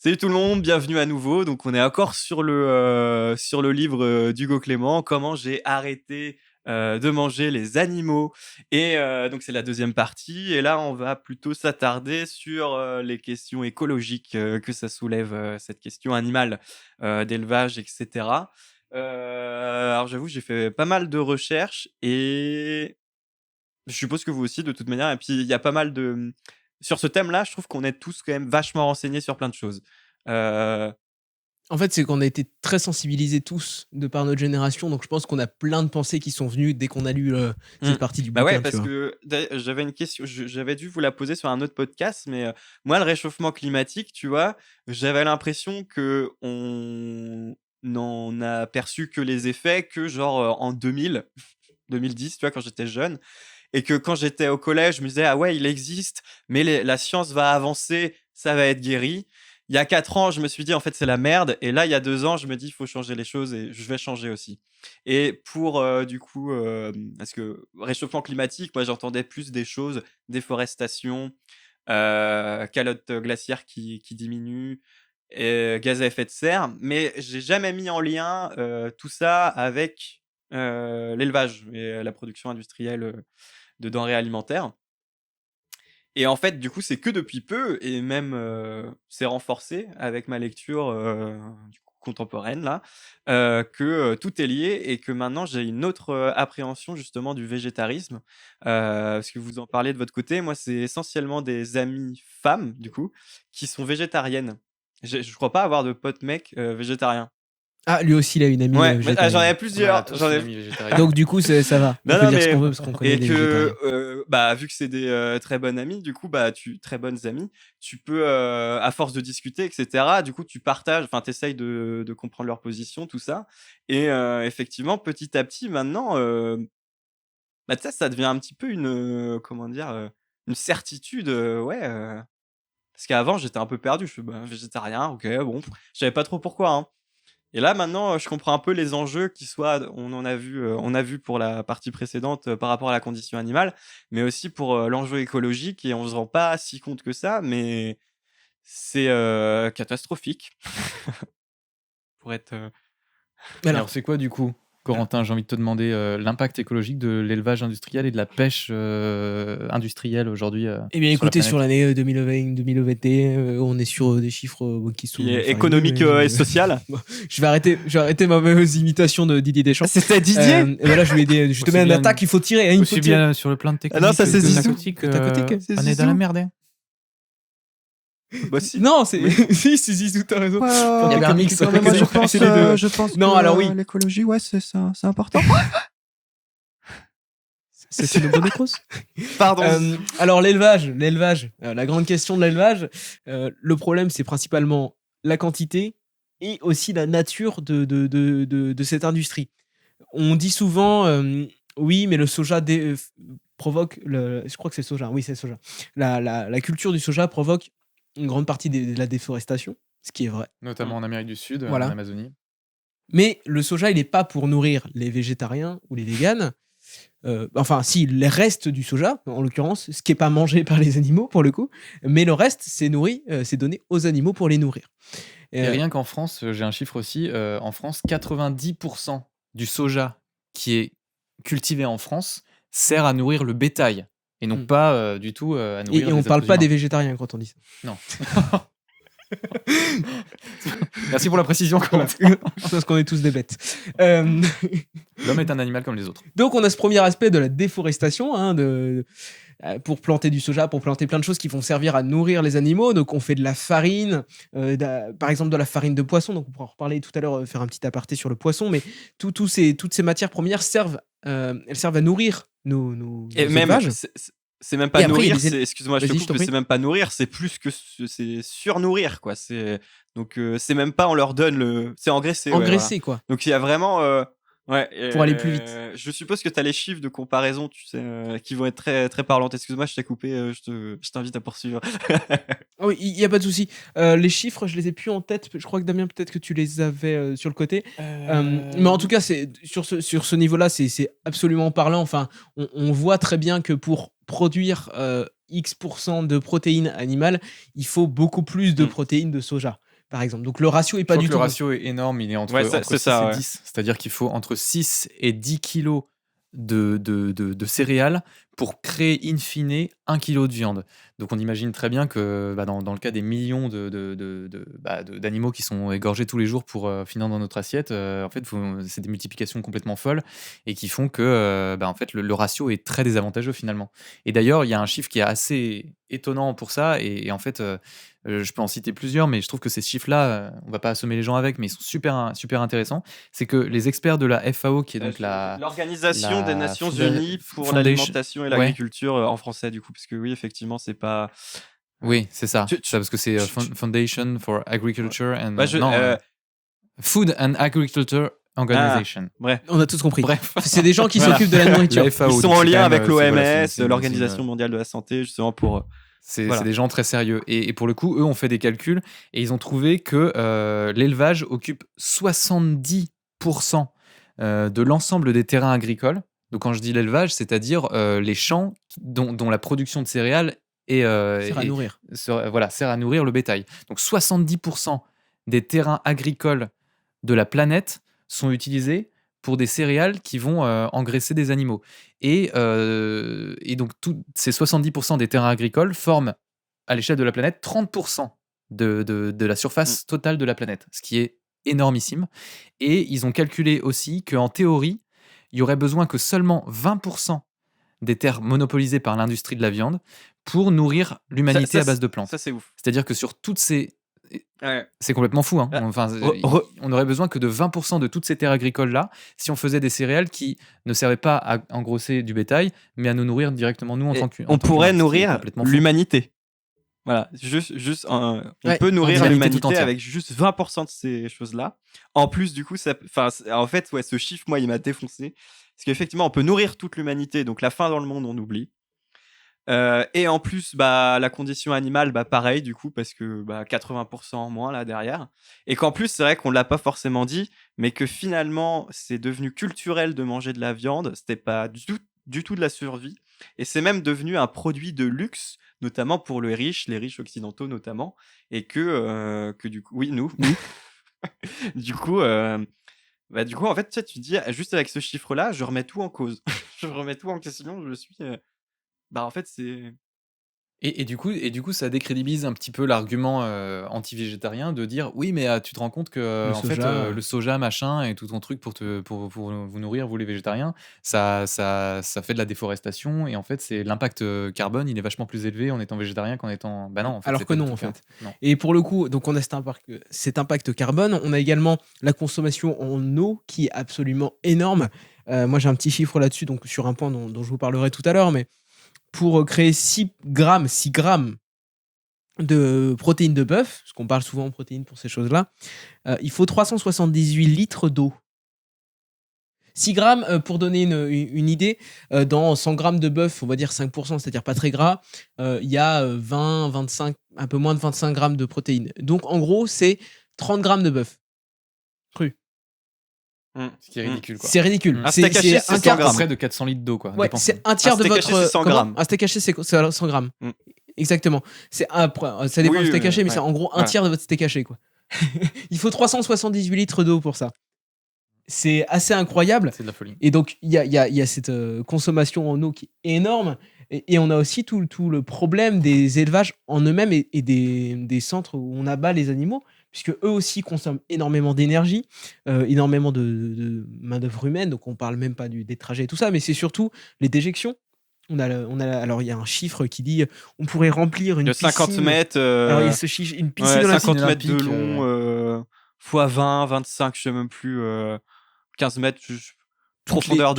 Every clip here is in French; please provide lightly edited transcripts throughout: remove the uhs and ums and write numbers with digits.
Salut tout le monde, bienvenue à nouveau. Donc on est encore sur le livre d'Hugo Clément, comment j'ai arrêté de manger les animaux. Et donc c'est la deuxième partie. Et là on va plutôt s'attarder sur les questions écologiques que ça soulève, cette question animale, d'élevage, etc. Alors j'avoue, j'ai fait pas mal de recherches et je suppose que vous aussi de toute manière. Et puis il y a pas mal de sur ce thème-là, je trouve qu'on est tous quand même vachement renseignés sur plein de choses. Heu, En fait, c'est qu'on a été très sensibilisés tous de par notre génération, donc je pense qu'on a plein de pensées qui sont venues dès qu'on a lu mmh. cette partie du Bah, ouais, bouquin, tu parce vois. que j'avais une question, j'avais dû vous la poser sur un autre podcast, mais moi, le réchauffement climatique, tu vois, j'avais l'impression qu'on n'en a perçu que les effets que genre, en 2010, tu vois, quand j'étais jeune. Et que quand j'étais au collège, je me disais: «Ah ouais, il existe, mais la science va avancer, ça va être guéri». Il y a 4 ans, je me suis dit: «En fait, c'est la merde», et là, il y a 2 ans, je me dis: «Il faut changer les choses», et je vais changer aussi. Et pour, du coup, parce que réchauffement climatique, moi, j'entendais plus des choses, déforestation, calotte glaciaire qui diminue, et gaz à effet de serre, mais j'ai jamais mis en lien, tout ça avec, l'élevage et la production industrielle, de denrées alimentaires. Et en fait, du coup, c'est que depuis peu, et même, c'est renforcé avec ma lecture, du coup contemporaine là, que, tout est lié, et que maintenant j'ai une autre, appréhension justement du végétarisme. Parce que vous en parlez de votre côté, moi c'est essentiellement des amies femmes, du coup, qui sont végétariennes. Je crois pas avoir de pote mec, végétarien. Ah, lui aussi, il a une amie Ouais, mais j'en végétarienne. ai On a plusieurs, tous j'en une ai. amie végétarienne. Donc du coup, ça va. On Non, peut non, dire ce mais qu'on veut parce qu'on connaît et des que, végétariens. bah, vu que c'est des, très bonnes amies, du coup, bah, très bonnes amies, tu peux, à force de discuter, et cetera, du coup, tu partages, enfin, tu essayes de comprendre leur position, tout ça. Et effectivement, petit à petit, maintenant, bah, tu sais, ça devient un petit peu une, comment dire? Une certitude, ouais, parce qu'avant, j'étais un peu perdu. Je fais: «Bah, végétarien, OK, bon». Je savais pas trop pourquoi, hein. Et là, maintenant, je comprends un peu les enjeux qui soient, on a vu pour la partie précédente, par rapport à la condition animale, mais aussi pour, l'enjeu écologique, et on se rend pas si compte que ça, mais c'est, catastrophique pour être, Et alors, Alors, c'est quoi du coup, Corentin, j'ai envie de te demander l'impact écologique de l'élevage industriel et de la pêche industrielle aujourd'hui eh bien, sur la écoutez, sur planète? l'année 2020, on est sur des chiffres qui sont qui est faramineux. économique, et social. Bon, je vais arrêter ma mauvaise imitation de Didier Deschamps. C'était Didier? Et voilà, je lui ai dit, je te Aussi mets une bien- attaque, il faut tirer, hein, il faut Aussi tirer. bien sur le plan technique Ah non, ça, c'est que Zizou. aquatique, Que t'acotique. C'est on est dans la Zizou. merde, hein. Bah, si. Non, c'est Oui. si, c'est Zizou, t'as raison. Ouais, Quand Il y t'es avait un comme- mix. quand non, t'es mais moi comme- je pense, c'est les deux. je pense Non, que alors oui. l'écologie, ouais, c'est ça, c'est important. C'est une bonne écrose. Pardon. Alors l'élevage, la grande question de l'élevage, le problème c'est principalement la quantité et aussi la nature de cette industrie. On dit souvent, oui, mais le soja provoque, je crois que c'est le soja, oui c'est le soja. La culture du soja provoque une grande partie de la déforestation, ce qui est vrai. Notamment en Amérique du Sud, en Voilà. Amazonie. Mais le soja, il n'est pas pour nourrir les végétariens ou les véganes. Enfin, si, les restes du soja, en l'occurrence, ce qui n'est pas mangé par les animaux, pour le coup, mais le reste, c'est nourri, c'est donné aux animaux pour les nourrir. Et rien qu'en France, j'ai un chiffre aussi, en France, 90% du soja qui est cultivé en France sert à nourrir le bétail et non pas du tout à nourrir Et les on parle êtres pas humains. des végétariens quand on dit ça. Non. Merci pour la précision, Corentin. Parce qu'on est tous des bêtes. L'homme est un animal comme les autres. Donc, on a ce premier aspect de la déforestation, hein, pour planter du soja, pour planter plein de choses qui vont servir à nourrir les animaux. Donc, on fait de la farine, par exemple de la farine de poisson. Donc, on pourra en reparler tout à l'heure, faire un petit aparté sur le poisson. Mais toutes ces matières premières elles servent à nourrir nos Et même, élevages. c'est même pas Et après, il y a nourrir, des excuse-moi, je te Vas-y, je coupe, t'en mais prie. c'est même pas nourrir, c'est plus que c'est surnourrir, quoi. Donc c'est même pas on leur donne c'est engraisser, ouais, voilà. Engraisser, quoi, Donc il y a vraiment, ouais, pour aller plus vite. je suppose que tu as les chiffres de comparaison, tu sais, qui vont être très, très parlantes. Excuse-moi, je t'ai coupé, je t'invite à poursuivre. Ah oui, il y a pas de souci. Les chiffres, je les ai plus en tête. Je crois que Damien, peut-être que tu les avais sur le côté. Mais en tout cas, c'est sur ce niveau-là, c'est absolument parlant. Enfin, on voit très bien que pour produire X% de protéines animales, il faut beaucoup plus de Mmh. protéines de soja. par exemple. Donc le ratio est Je pas crois du que tout le bon. ratio est énorme, il est entre, Ouais, entre c'est 6 ça, et ouais. 10. C'est-à-dire qu'il faut entre 6 et 10 kilos de céréales pour créer in fine 1 kilo de viande. Donc on imagine très bien que dans le cas des millions d'animaux qui sont égorgés tous les jours pour finir dans notre assiette, en fait, c'est des multiplications complètement folles et qui font que en fait, le ratio est très désavantageux finalement. Et d'ailleurs, il y a un chiffre qui est assez étonnant pour ça, et en fait, je peux en citer plusieurs, mais je trouve que ces chiffres-là, on va pas assommer les gens avec, mais ils sont super, super intéressants. C'est que les experts de la FAO, qui est donc L'Organisation des la Nations Unies pour Foundation. l'alimentation et Ouais, l'agriculture en français, du coup, parce que oui, effectivement, c'est pas. oui, c'est ça. Tu, C'est ça, tu, parce que c'est Foundation for ouais. Agriculture and. Bah, Non, Food and Agriculture Ah, Organization. bref. On a tous compris. Bref, C'est des gens qui Voilà. s'occupent de la nourriture. la FAO. Ils sont donc en c'est lien quand même, avec l'OMS, c'est l'Organisation mondiale de la santé, justement pour. c'est Voilà. des gens très sérieux. Et pour le coup, eux ont fait des calculs et ils ont trouvé que l'élevage occupe 70% de l'ensemble des terrains agricoles. Donc quand je dis l'élevage, c'est-à-dire les champs dont la production de céréales Sert à nourrir. sert à nourrir le bétail. Donc 70% des terrains agricoles de la planète sont utilisés pour des céréales qui vont engraisser des animaux. Et donc, ces 70% des terrains agricoles forment, à l'échelle de la planète, 30% de la Mm. surface totale de la planète, ce qui est énormissime. Et ils ont calculé aussi qu'en théorie, il y aurait besoin que seulement 20% des terres monopolisées par l'industrie de la viande pour nourrir l'humanité à base de plantes. Ça, c'est ouf. C'est-à-dire que sur toutes ces... Ouais. C'est complètement fou, hein. Ah, Enfin, re- on aurait besoin que de 20% de toutes ces terres agricoles-là si on faisait des céréales qui ne servaient pas à engrosser du bétail, mais à nous nourrir directement nous en Et tant que. on pourrait nourrir complètement fou. l'humanité. Voilà, on Ouais, peut nourrir l'humanité tout l'humanité entière. avec juste 20% de ces choses-là. En plus, du coup, en fait, ouais, ce chiffre, moi, il m'a défoncé. Parce qu'effectivement, on peut nourrir toute l'humanité, donc la faim dans le monde, on oublie. Et en plus, la condition animale, pareil, du coup, parce que 80% en moins là derrière. Et qu'en plus, c'est vrai qu'on ne l'a pas forcément dit, mais que finalement, c'est devenu culturel de manger de la viande. C'était pas du tout de la survie. Et c'est même devenu un produit de luxe, notamment pour les riches occidentaux notamment. Et que du coup, oui, nous. Du coup, en fait, tu sais, tu te dis, juste avec ce chiffre-là, je remets tout en cause. Je remets tout en question. Je suis. En fait, c'est. Et du coup, ça décrédibilise un petit peu l'argument anti-végétarien de dire oui, mais tu te rends compte que Le en fait, soja. le soja, machin, et tout ton truc pour vous nourrir, vous les végétariens, ça fait de la déforestation. Et en fait, c'est l'impact carbone, il est vachement plus élevé en étant végétarien qu'en étant. Bah non, en fait, Alors c'est que pas du non, tout en le cas. fait. Non. Et pour le coup, donc on a cet impact carbone. On a également la consommation en eau qui est absolument énorme. Moi, j'ai un petit chiffre là-dessus, donc sur un point dont je vous parlerai tout à l'heure, mais pour créer 6 grammes de protéines de bœuf, parce qu'on parle souvent de protéines pour ces choses-là, il faut 378 litres d'eau. 6 grammes, pour donner une idée, dans 100 grammes de bœuf, on va dire 5%, c'est-à-dire pas très gras, il y a 20, 25, un peu moins de 25 grammes de protéines. Donc en gros, c'est 30 grammes de bœuf cru. Ce qui est ridicule, quoi. C'est ridicule. Un steak haché, c'est 100 À grammes. près de 400 litres d'eau, quoi. Ouais, dépensé. c'est un tiers de steak haché, votre. c'est 100 comment grammes. Un steak haché, c'est 100 grammes. Exactement. Ça dépend du steak haché, mais ouais. c'est en gros un Voilà. tiers de votre steak haché, quoi. Il faut 378 litres d'eau pour ça. C'est assez incroyable. C'est de la folie. Et donc, il y a cette consommation en eau qui est énorme. Et on a aussi tout le problème des élevages en eux-mêmes et des centres où on abat les animaux, puisque eux aussi consomment énormément d'énergie, énormément de main-d'œuvre humaine. Donc, on parle même pas des trajets et tout ça, mais c'est surtout les déjections. Alors, il y a un chiffre qui dit on pourrait remplir une De piscine. 50 mètres. Alors, il y a une piscine Ouais, olympique. 50 mètres de olympique, long, fois 20, 25, je sais même plus. 15 mètres, profondeur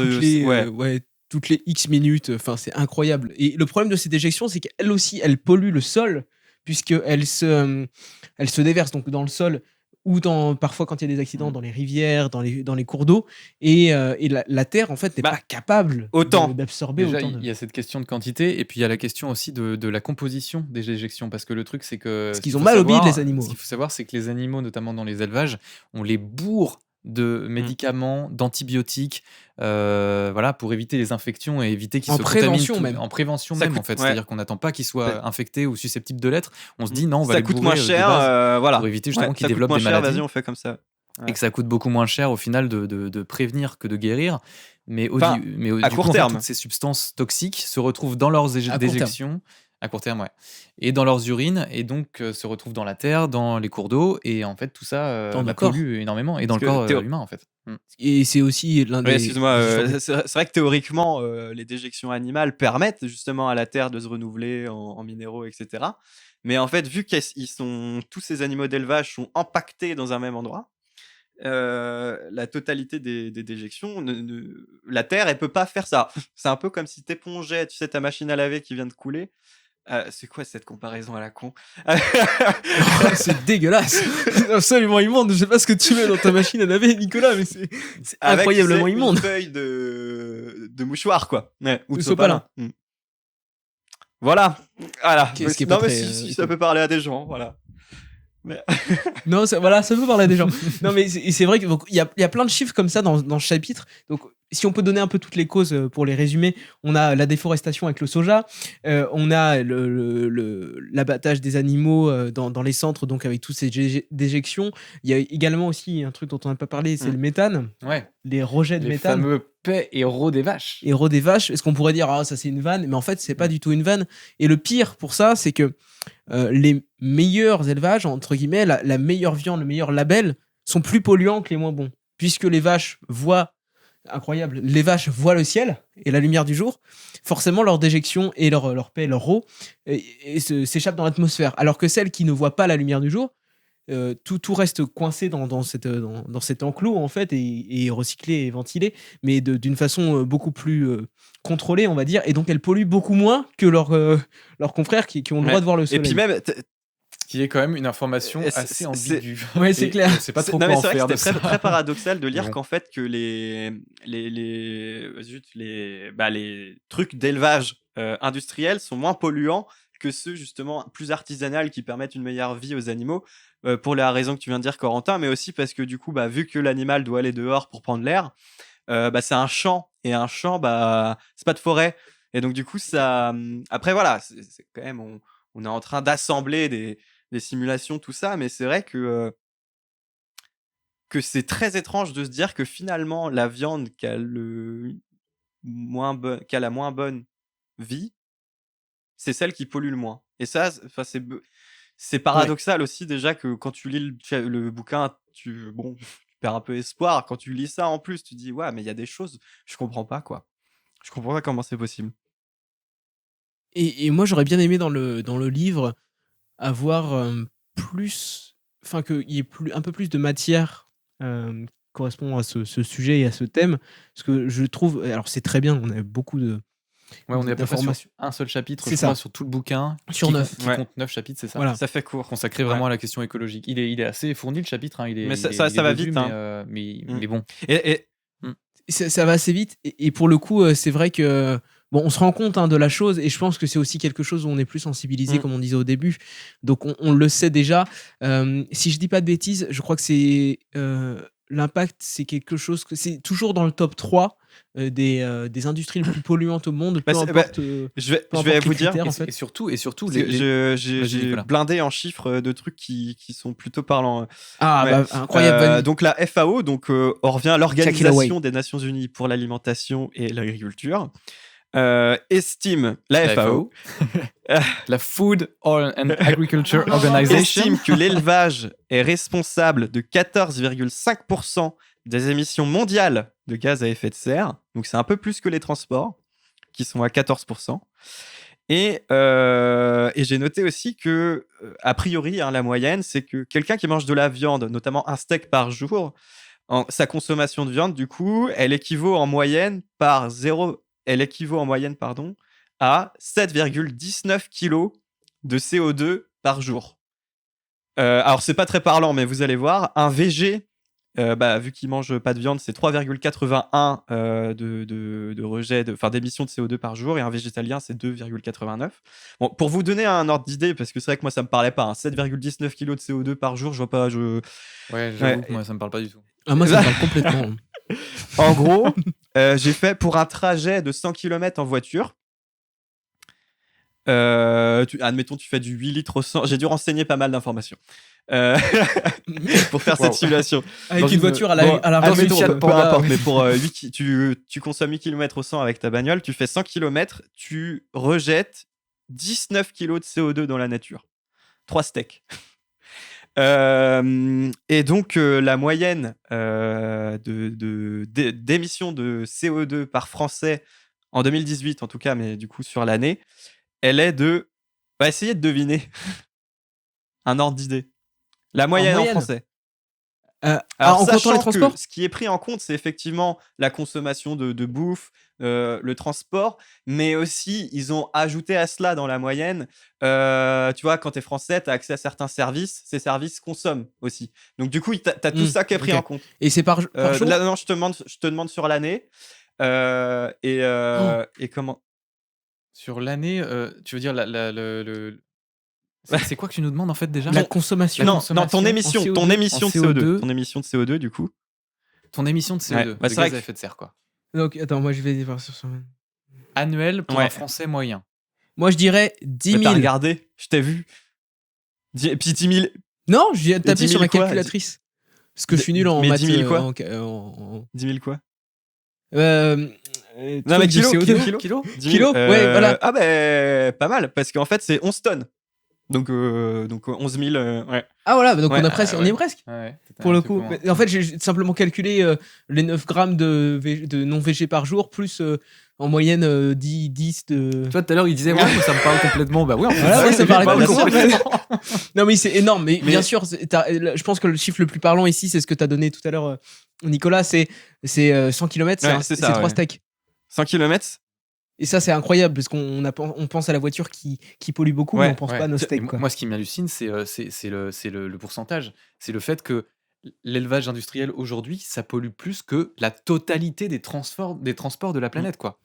toutes les X minutes, enfin c'est incroyable. Et le problème de ces déjections, c'est qu'elles aussi, elles polluent le sol, puisqu'elles se déversent donc dans le sol ou parfois quand il y a des accidents dans les rivières, dans les cours d'eau, et la terre en fait n'est pas capable d'absorber Déjà, autant il y a cette question de quantité, et puis il y a la question aussi de la composition des déjections, parce que le truc, c'est que... Parce qu'ils ont mal au bide, les animaux. Ce qu'il faut savoir, c'est que les animaux, notamment dans les élevages, on les bourre de médicaments, d'antibiotiques, voilà, pour éviter les infections et éviter qu'ils En se contaminent prévention même. en prévention Ça même, coûte en fait. ouais. C'est-à-dire qu'on n'attend pas qu'ils soient infectés ou susceptibles de l'être. On se dit non, on va Ça les coûte bourrer moins de cher, base voilà. pour éviter justement Ouais, qu'ils ça coûte développent moins des cher, maladies. vas-y, on fait comme ça. Et Ouais. que ça coûte beaucoup moins cher au final de prévenir que de guérir. Mais Enfin, à du court coup, en fait, terme. toutes ces substances toxiques se retrouvent dans leurs À court terme. déjections, à court terme, ouais, et dans leurs urines, et donc se retrouvent dans la terre, dans les cours d'eau, et en fait, tout ça Dans nos corps. pollue énormément, et dans Parce le que corps théo humain, en fait. Et c'est aussi l'un Ouais, des excuse-moi, j'en prie. c'est vrai que théoriquement, les déjections animales permettent justement à la terre de se renouveler en minéraux, et cetera. Mais en fait, vu tous ces animaux d'élevage sont empaquetés dans un même endroit, la totalité des déjections, la terre, elle peut pas faire ça. C'est un peu comme si tu épongeais, tu sais, ta machine à laver qui vient de couler. C'est quoi cette comparaison à la con? C'est dégueulasse. C'est absolument immonde. Je sais pas ce que tu mets dans ta machine à laver, Nicolas, mais c'est Avec, incroyablement tu sais, une immonde. feuille de mouchoir, quoi. Ouais, ou De de sopalin. sopalin. Voilà. Qu'est-ce qui est Non, pas mais très, si, ça peut parler à des gens, voilà. Mais- Non, voilà, ça peut parler à des gens. Non, mais c'est vrai qu'il y a plein de chiffres comme ça dans ce chapitre. Donc, si on peut donner un peu toutes les causes pour les résumer, on a la déforestation avec le soja, on a l'abattage des animaux dans les centres, donc avec toutes ces déjections. Il y a également aussi un truc dont on n'a pas parlé, c'est le méthane, Ouais, les rejets de les méthane. fameux paix héros des vaches. Héros des vaches. Est-ce qu'on pourrait dire, ah, ça c'est une vanne? Mais en fait, c'est pas du tout une vanne. Et le pire pour ça, c'est que les meilleurs élevages, entre guillemets, la meilleure viande, le meilleur label, sont plus polluants que les moins bons. Puisque les vaches voient, incroyable, les vaches voient le ciel et la lumière du jour, forcément leur déjection et leur paix, leur eau s'échappent dans l'atmosphère. Alors que celles qui ne voient pas la lumière du jour, tout reste coincé dans cet enclos en fait et recyclé et ventilé, mais d'une façon beaucoup plus contrôlée, on va dire, et donc elles polluent beaucoup moins que leurs confrères qui ont le droit de voir le Et soleil. puis même, Qui est quand même une information Et assez ambiguë. Ouais, c'est Et clair. on sait pas trop non, quoi mais en c'est vrai faire que de c'était ça. très paradoxal de lire Bon. qu'en fait que les trucs d'élevage industriel sont moins polluants que ceux justement plus artisanaux qui permettent une meilleure vie aux animaux, pour la raison que tu viens de dire, Corentin, mais aussi parce que du coup, vu que l'animal doit aller dehors pour prendre l'air, c'est un champ, et un champ, c'est pas de forêt, et donc du coup ça, après voilà, c'est quand même, on est en train d'assembler des simulations, tout ça, mais c'est vrai que c'est très étrange de se dire que finalement la viande qui a la moins bonne vie, c'est celle qui pollue le moins. Et ça, enfin c'est paradoxal aussi, déjà, que quand tu lis le bouquin, tu perds un peu espoir. Quand tu lis ça en plus, tu dis ouais, mais il y a des choses, je comprends pas, quoi. Je comprends pas comment c'est possible. Et moi j'aurais bien aimé dans le livre avoir plus, enfin qu'il y ait un peu plus de matière qui correspond à ce sujet et à ce thème, parce que je trouve, alors c'est très bien, on a beaucoup Ouais, on est à peu près sur d'informations. un seul chapitre, C'est je ça. crois, sur tout le bouquin. Sur qui 9. qui Ouais. compte 9 chapitres, c'est ça? Voilà. Ça fait court. Consacré vraiment à la question écologique. Il est assez fourni, le chapitre, hein. Mais ça Il est va dodu, vite, mais, hein. mais bon. Et Ça va assez vite et pour le coup c'est vrai que on se rend compte de la chose, et je pense que c'est aussi quelque chose où on est plus sensibilisé, comme on disait au début, donc on le sait déjà. Si je dis pas de bêtises, je crois que c'est l'impact, c'est quelque chose que c'est toujours dans le top 3 des industries les plus polluantes au monde, peu importe je peu vais importe vous les dire, critères, en Et fait. surtout, parce que j'ai Vas-y, Nicolas. blindé en chiffres de trucs qui sont plutôt parlants. Ah, Ouais. incroyable, vas-y. Donc la FAO, on revient à Check it l'Organisation away. des Nations Unies pour l'alimentation et l'agriculture, estime, la La FAO La Food and Agriculture Organization. estime que l'élevage est responsable de 14,5% des émissions mondiales de gaz à effet de serre. Donc c'est un peu plus que les transports, qui sont à 14%. Et j'ai noté aussi que, a priori, la moyenne, c'est que quelqu'un qui mange de la viande, notamment un steak par jour, sa consommation de viande, du coup, elle équivaut en moyenne, à 7,19 kilos de CO2 par jour. Alors, c'est pas très parlant, mais vous allez voir, un VG vu qu'ils mangent pas de viande, c'est 3,81 de rejet, d'émissions de CO2 par jour, et un végétalien, c'est 2,89. Bon, pour vous donner un ordre d'idée, parce que c'est vrai que moi, ça me parlait pas, 7,19 kg de CO2 par jour, je vois pas. Ouais, j'avoue que moi, ça me parle pas du tout. Ah, moi, ça me parle complètement. En gros, j'ai fait pour un trajet de 100 km en voiture. Admettons, tu fais du 8 litres au 100. J'ai dû renseigner pas mal d'informations pour faire cette simulation. Avec une voiture à Bon, la admettons, Fiat peu Panda. importe, mais pour tu consommes 8 km au 100 avec ta bagnole, tu fais 100 km, tu rejettes 19 kg de CO2 dans la nature. 3 steaks. Et donc, la moyenne d'émissions de CO2 par Français en 2018, en tout cas, mais du coup sur l'année, elle est de... essayez de deviner un ordre d'idée. La moyenne en français. Alors, en comptant sachant les transports que ce qui est pris en compte, c'est effectivement la consommation de bouffe, le transport, mais aussi, ils ont ajouté à cela dans la moyenne, tu vois, quand tu es français, tu as accès à certains services, ces services consomment aussi. Donc, du coup, tu as tout ça qui est pris en compte. Et c'est par jour Là, non, je te demande sur l'année. Et comment... Sur l'année, tu veux dire c'est quoi que tu nous demandes en fait déjà? La consommation. Non, ton émission en de CO2. CO2. Ton émission de CO2, du coup. Ton émission de CO2, Ouais, de c'est gaz vrai à que- effet de serre, quoi. Donc, attends, moi, je vais voir sur ça. Annuel pour Ouais. un Français moyen. Moi, je dirais 10 Mais 000. t'as regardé, je t'ai vu. Et puis 10 000. Non, je viens de taper 10 000 sur ma quoi calculatrice. Parce que je suis nul en Mais maths. 10 000 quoi 10 000 quoi non, mais du CO2. Kilo 10 000, Kilo Ouais, voilà. Ah, pas mal, parce qu'en fait, c'est 11 tonnes. Donc 11 000. Ouais. Ah, voilà, donc Ouais, on y est presque. Ouais, Pour le coup. Mais en fait, j'ai simplement calculé les 9 grammes de non-végé par jour, plus en moyenne 10 de. Toi, tout à l'heure, il disait, ouais, moi, ça me parle complètement. Bah oui, en fait, Voilà, ouais, ça parlait bah, complètement. Non, mais c'est énorme. Mais Mais- bien sûr, je pense que le chiffre le plus parlant ici, c'est ce que tu as donné tout à l'heure, Nicolas, c'est 100 km, Ouais, c'est c'est ça, 3 ouais. steaks. 100 km. Et ça, c'est incroyable, parce on pense à la voiture qui pollue beaucoup, mais Ouais, on pense Ouais. pas à nos Et steaks. Quoi. moi, ce qui m'hallucine, c'est le pourcentage. C'est le fait que l'élevage industriel aujourd'hui, ça pollue plus que la totalité des transports de la planète, quoi.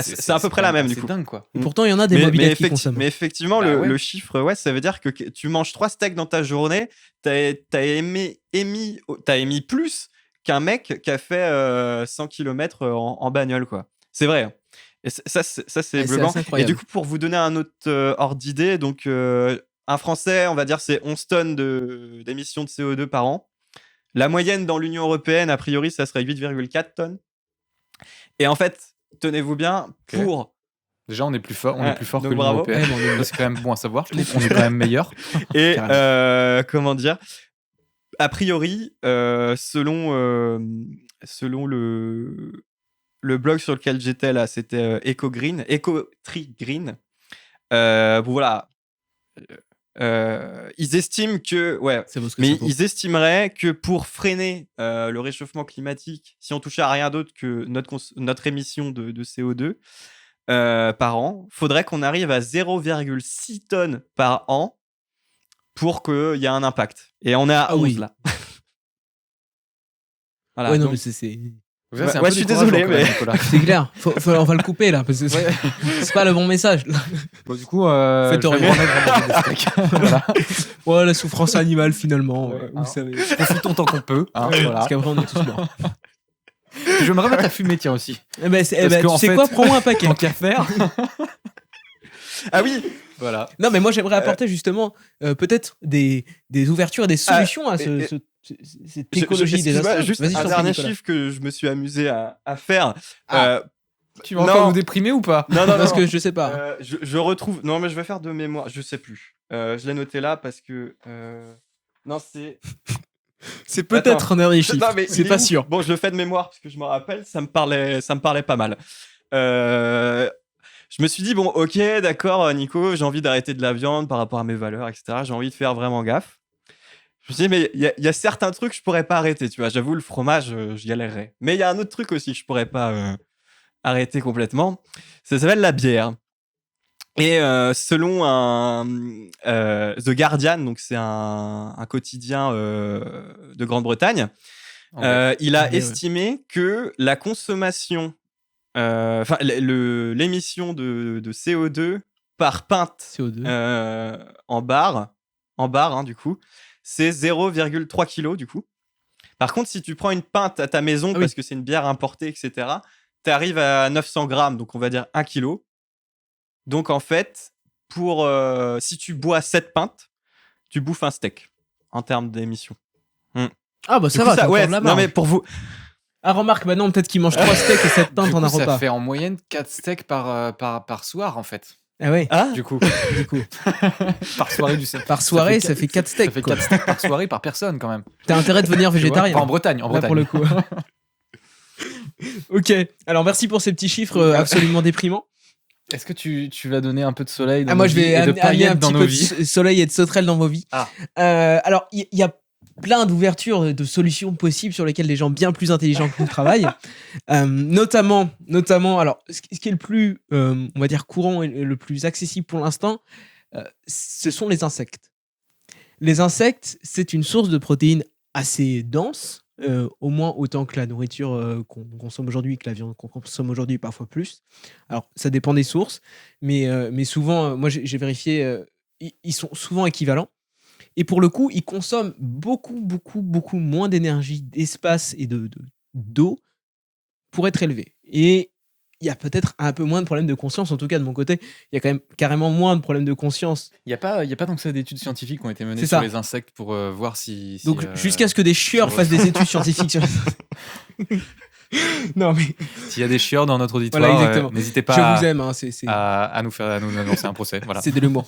C'est à peu près la même, du coup. C'est dingue, quoi. Et pourtant, il y en a des mobylettes qui mais consomment. effectivement, Bah ouais. le chiffre, ouais, ça veut dire que tu manges 3 steaks dans ta journée, t'as émis plus qu'un mec qui a fait 100 km en bagnole, quoi. C'est vrai. Hein. Et ça, c'est Ouais, bluffant. assez Et incroyable. du coup, pour vous donner un autre ordre d'idée, donc un Français, on va dire, c'est 11 tonnes d'émissions de CO2 par an. La moyenne dans l'Union européenne, a priori, ça serait 8,4 tonnes. Et en fait, tenez-vous bien, Ok. pour... Déjà, on est plus fort, Ouais, que donc l'Union bravo. européenne. Ça, c'est quand même bon à savoir. Je trouve qu'on est quand même meilleur. Et Carrément. comment dire, a priori, selon le blog sur lequel j'étais là, c'était Ecotree Green. Bon, voilà. Ils estiment que, ouais, Ça vaut ce que mais ça vaut. ils estimeraient que pour freiner le réchauffement climatique, si on touchait à rien d'autre que notre émission de CO2 par an, faudrait qu'on arrive à 0,6 tonnes par an pour qu'il y ait un impact. Et on est à 11 oui. là. Voilà, Ouais, non, donc- mais c'est Déjà, c'est un Ouais, peu je suis décourageant, désolé, quand même, mais- Nicolas. c'est clair. On va le couper là, parce que c'est pas le bon message. Bon, du coup, Faites je vais rien. me remettre à manger des steaks. Voilà. Ouais, la souffrance animale finalement, Ouais, vous hein. savez. Profitons tant qu'on peut. Hein, voilà. Parce qu'après, on est tous morts. Je vais me remettre à fumer, tiens, aussi. Eh ben, Parce tu qu'en sais fait- quoi, prends-moi un paquet. Tant qu'à faire. Ah oui, Voilà. Non, mais moi j'aimerais apporter justement peut-être des ouvertures et des solutions à et- cette écologie des excuse-moi, astres. juste Vas-y, je un t'en prie, dernier Nicolas. chiffre que je me suis amusé à faire. Ah. Tu vas encore Non. nous déprimer ou pas? Non, Parce que je sais pas. je retrouve. Non, mais je vais faire de mémoire. Je sais plus. Je l'ai noté là parce que. Non, c'est. C'est peut-être un dernier chiffre. Non, mais C'est il est pas où sûr. Bon, je le fais de mémoire parce que je me rappelle. Ça me parlait pas mal. Je me suis dit bon, ok, d'accord, Nico, j'ai envie d'arrêter de la viande par rapport à mes valeurs, etc. J'ai envie de faire vraiment gaffe. Je me suis dit, mais il y a certains trucs que je pourrais pas arrêter, tu vois. J'avoue, le fromage, j'y galérerais. Mais il y a un autre truc aussi que je pourrais pas arrêter complètement. Ça s'appelle la bière. Et selon The Guardian, donc c'est un quotidien de Grande-Bretagne. Il a Anglais, ouais. estimé que la consommation, enfin l'émission de CO2 par pinte CO2. en bar, hein, du coup, c'est 0,3 kg du coup. Par contre, si tu prends une pinte à ta maison, Ah oui. parce que c'est une bière importée, etc., tu arrives à 900 grammes, donc on va dire 1 kg. Donc en fait, si tu bois 7 pintes, tu bouffes un steak en termes d'émissions. Ah bah Du ça coup, va, t'as ouais, encore de la non marge. mais pour vous, Ah remarque, bah non, peut-être qu'il mange 3 steaks et 7 Du pintes en coup, un ça repas. fait en moyenne 4 steaks par soir, en fait. Ah ouais, ah, Du coup, du coup. par soirée du steak. Par soirée, ça fait 4 Ça steaks, fait quoi. 4 steaks par soirée par personne, quand même. T'as intérêt de devenir Tu vois. végétarien. Enfin, en Bretagne, Là, pour le coup. Ok, alors merci pour ces petits chiffres absolument déprimants. Est-ce que tu vas donner un peu de soleil dans Ah, moi, nos je vies vais et de amener un paillettes dans petit nos peu vies? de soleil et de sauterelles dans vos vies. Ah. Alors, il y a plein d'ouvertures, de solutions possibles sur lesquelles les gens bien plus intelligents que nous travaillent. Notamment, alors, ce qui est le plus, on va dire, courant et le plus accessible pour l'instant, ce sont les insectes. Les insectes, c'est une source de protéines assez dense, au moins autant que la nourriture qu'on consomme aujourd'hui, que la viande qu'on consomme aujourd'hui, parfois plus. Alors, ça dépend des sources, mais souvent, moi j'ai vérifié, ils sont souvent équivalents. Et pour le coup, ils consomment beaucoup moins d'énergie, d'espace et d'eau pour être élevés. Et il y a peut-être un peu moins de problèmes de conscience, en tout cas de mon côté, il y a quand même carrément moins de problèmes de conscience. Il n'y a pas tant que ça d'études scientifiques qui ont été menées C'est sur ça. les insectes pour voir si Donc, jusqu'à ce que des chieurs sur- fassent des études scientifiques sur Non, mais s'il y a des chieurs dans notre auditoire, Voilà, exactement. n'hésitez je pas vous aime, hein, c'est à nous annoncer un procès. Voilà. c'est de l'humour.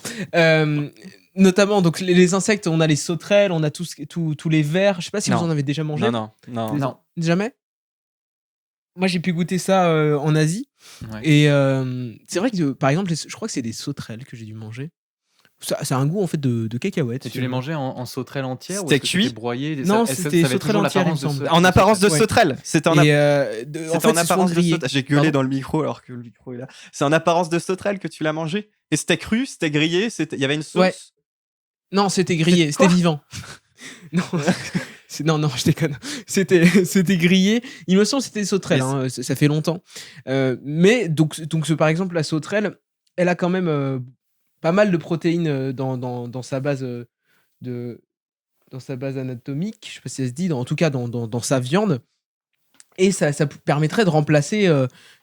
Notamment, donc les insectes, on a les sauterelles, on a tous les vers. Je sais pas si Non. vous en avez déjà mangé. non. Non. Jamais. Moi, j'ai pu goûter ça en Asie. Ouais. Et c'est vrai que, par exemple, je crois que c'est des sauterelles que j'ai dû manger. Ça a un goût en fait de cacahuètes. Et tu les mangeais en sauterelles entières ou C'était est-ce que cuit? c'était broyé? Non, Ça c'était avait sauterelles toujours entières, l'apparence il me de semble. En apparence de Ouais. sauterelle. C'était en, Et c'était en fait, en c'est souvent apparence de grillé. sauterelle. J'ai gueulé Pardon dans le micro alors que le micro est là. C'est en apparence de sauterelle que tu l'as mangé? Et c'était cru, c'était grillé, il y avait une sauce? Ouais. Non, c'était grillé, c'était Quoi vivant. Non, non, je déconne. C'était grillé. Il me semble que c'était des sauterelles. Mais Hein, ça fait longtemps. Mais donc par exemple, la sauterelle, elle a quand même pas mal de protéines dans sa base dans sa base anatomique. Je sais pas si ça se dit. En tout cas, dans sa viande. Et ça permettrait de remplacer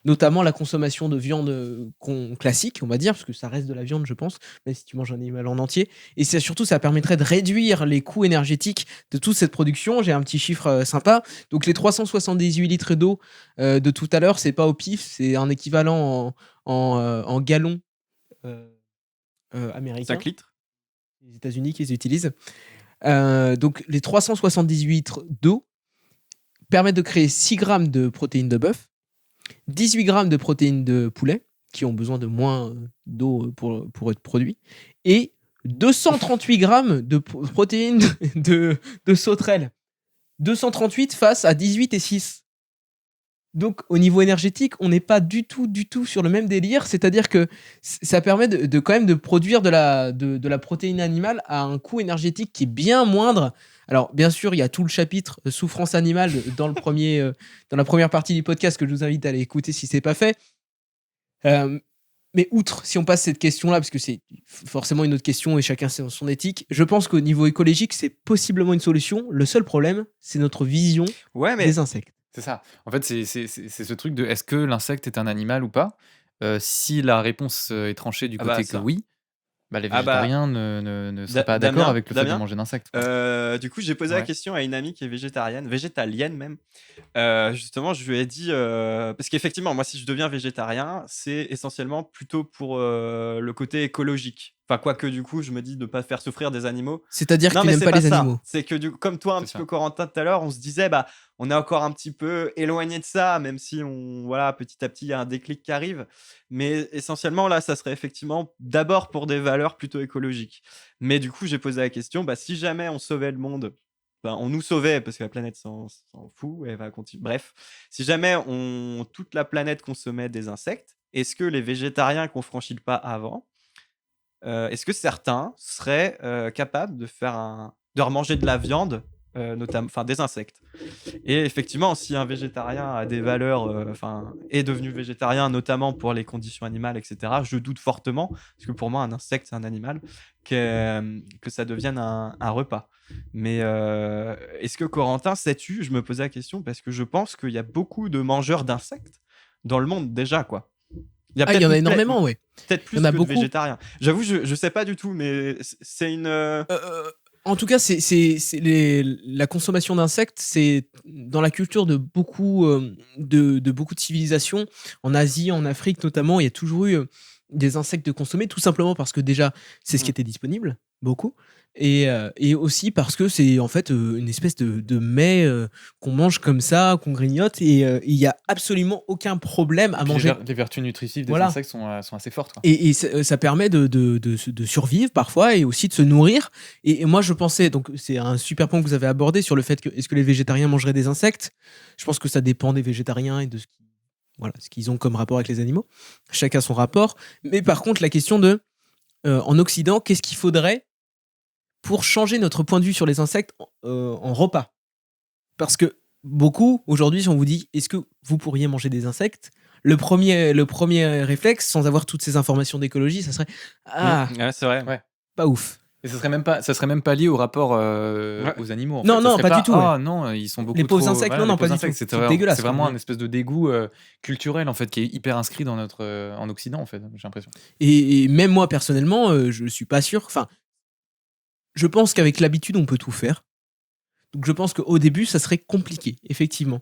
notamment la consommation de viande classique, on va dire, parce que ça reste de la viande, je pense, même si tu manges un animal en entier. Et surtout, ça permettrait de réduire les coûts énergétiques de toute cette production. J'ai un petit chiffre sympa. Donc, les 378 litres d'eau de tout à l'heure, c'est pas au pif, c'est un équivalent en gallons américains. 5 litres? Les États-Unis qui les utilisent. Donc, les 378 litres d'eau permettent de créer 6 grammes de protéines de bœuf, 18 grammes de protéines de poulet, qui ont besoin de moins d'eau pour être produits, et 238 grammes de protéines de sauterelles. 238 face à 18 et 6. Donc, au niveau énergétique, on n'est pas du tout sur le même délire. C'est-à-dire que ça permet de quand même de produire de la protéine animale à un coût énergétique qui est bien moindre. Alors, bien sûr, il y a tout le chapitre souffrance animale dans la première partie du podcast que je vous invite à aller écouter si ce n'est pas fait. Mais outre, si on passe cette question-là, parce que c'est forcément une autre question et chacun son éthique, je pense qu'au niveau écologique, c'est possiblement une solution. Le seul problème, c'est notre vision des insectes. C'est ça. En fait, c'est ce truc de est-ce que l'insecte est un animal ou pas? Si la réponse est tranchée du côté que oui, bah, les végétariens ne seraient pas d'accord avec le fait de manger d'insectes. Du coup, j'ai posé la question à une amie qui est végétalienne même. Justement, je lui ai dit, parce qu'effectivement, moi, si je deviens végétarien, c'est essentiellement plutôt pour le côté écologique. Enfin, quoique, du coup, je me dis de ne pas faire souffrir des animaux. C'est-à-dire que tu mais n'aimes c'est pas les ça. animaux. C'est que, comme toi, un C'est petit ça. peu, Corentin, tout à l'heure, on se disait, bah, on est encore un petit peu éloigné de ça, même si petit à petit, il y a un déclic qui arrive. Mais essentiellement, là, ça serait effectivement d'abord pour des valeurs plutôt écologiques. Mais du coup, j'ai posé la question, bah, si jamais on sauvait le monde, ben, on nous sauvait, parce que la planète s'en fout, elle va continuer. Bref, si jamais toute la planète consommait des insectes, est-ce que les végétariens qu'on franchit le pas avant, est-ce que certains seraient capables de remanger de la viande notamment, enfin des insectes. Et effectivement, si un végétarien a des valeurs, est devenu végétarien, notamment pour les conditions animales, etc., je doute fortement, parce que pour moi, un insecte, c'est un animal, que ça devienne un repas. Mais est-ce que Corentin, sais-tu, je me posais la question, parce que je pense qu'il y a beaucoup de mangeurs d'insectes dans le monde déjà, quoi. Il y a Ah, il y en a peut-être énormément, ouais. peut-être Il y plus en a que de beaucoup. végétariens. J'avoue, je sais pas du tout, mais c'est une. En tout cas, la consommation d'insectes, c'est dans la culture de beaucoup de civilisations. En Asie, en Afrique notamment, il y a toujours eu des insectes de consommer, tout simplement parce que déjà, c'est ce qui Mm. était disponible, beaucoup. Et aussi parce que c'est en fait une espèce de mets qu'on mange comme ça, qu'on grignote, et il n'y a absolument aucun problème à Puis manger. les vertus nutritives des Voilà. insectes sont assez fortes, quoi. Et ça permet de survivre parfois et aussi de se nourrir. Et moi, je pensais, donc c'est un super point que vous avez abordé sur le fait que est-ce que les végétariens mangeraient des insectes. Je pense que ça dépend des végétariens et de ce qu'ils ont comme rapport avec les animaux. Chacun son rapport. Mais par contre, la question en Occident, qu'est-ce qu'il faudrait pour changer notre point de vue sur les insectes en repas? Parce que beaucoup, aujourd'hui, si on vous dit est-ce que vous pourriez manger des insectes, le premier réflexe, sans avoir toutes ces informations d'écologie, ça serait Ouais, c'est vrai. Ouais. pas ouf. Et ça serait même pas lié au rapport aux animaux. En Non, fait. non, Ça serait pas du tout, Ah non, ils sont beaucoup Les pauvres trop. insectes, Voilà, non, les pas pauvres du tout. insectes, C'est dégueulasse, C'est vraiment quoi. un espèce de dégoût culturel en fait qui est hyper inscrit dans notre en Occident en fait. J'ai l'impression. Et même moi, personnellement, je suis pas sûr. Enfin, je pense qu'avec l'habitude, on peut tout faire. Donc je pense qu'au début, ça serait compliqué, effectivement.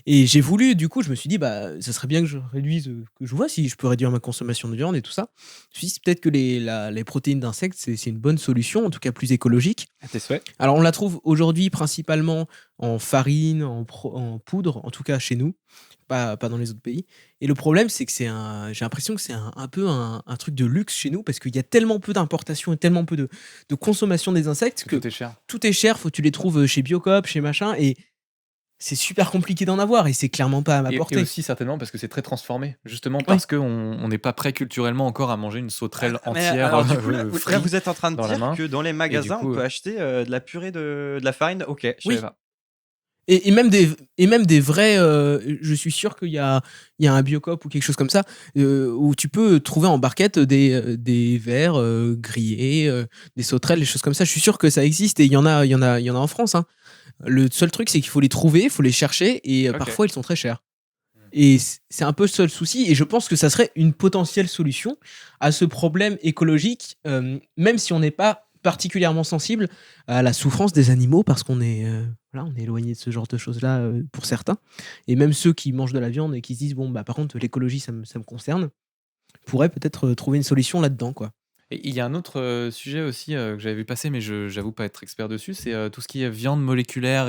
Et j'ai voulu, du coup, je me suis dit, bah, ça serait bien que je réduise, que je vois si je peux réduire ma consommation de viande et tout ça. Je me suis dit, peut-être que les protéines d'insectes, c'est une bonne solution, en tout cas plus écologique. À tes souhaits. Alors on la trouve aujourd'hui principalement en farine, en poudre, en tout cas chez nous, pas dans les autres pays. Et le problème, c'est que j'ai l'impression que c'est un peu un truc de luxe chez nous, parce qu'il y a tellement peu d'importation et tellement peu de consommation des insectes que Tout est cher. tout est cher. Faut que tu les trouves chez Biocop, chez machin, et c'est super compliqué d'en avoir, et c'est clairement pas à ma Et portée. aussi certainement parce que c'est très transformé, justement parce qu'on on n'est pas prêt culturellement encore à manger une sauterelle Mais entière. alors, du coup, là, frite. vous êtes en train de dans la main. dire que dans les magasins, coup, on peut acheter de la purée de la farine. Ok, je Oui. savais pas. Et même des vrais. Je suis sûr qu'il y a un Biocop ou quelque chose comme ça où tu peux trouver en barquette des vers grillés, des sauterelles, des choses comme ça. Je suis sûr que ça existe, et il y en a en France, hein. Le seul truc, c'est qu'il faut les trouver, il faut les chercher, et Ok. parfois ils sont très chers. Et c'est un peu le seul souci, et je pense que ça serait une potentielle solution à ce problème écologique, même si on n'est pas particulièrement sensible à la souffrance des animaux, parce qu'on est, on est éloigné de ce genre de choses-là pour certains. Et même ceux qui mangent de la viande et qui se disent, bon, bah, par contre, l'écologie, ça me concerne, pourraient peut-être trouver une solution là-dedans, quoi. Et il y a un autre sujet aussi que j'avais vu passer, mais j'avoue pas être expert dessus, c'est tout ce qui est viande moléculaire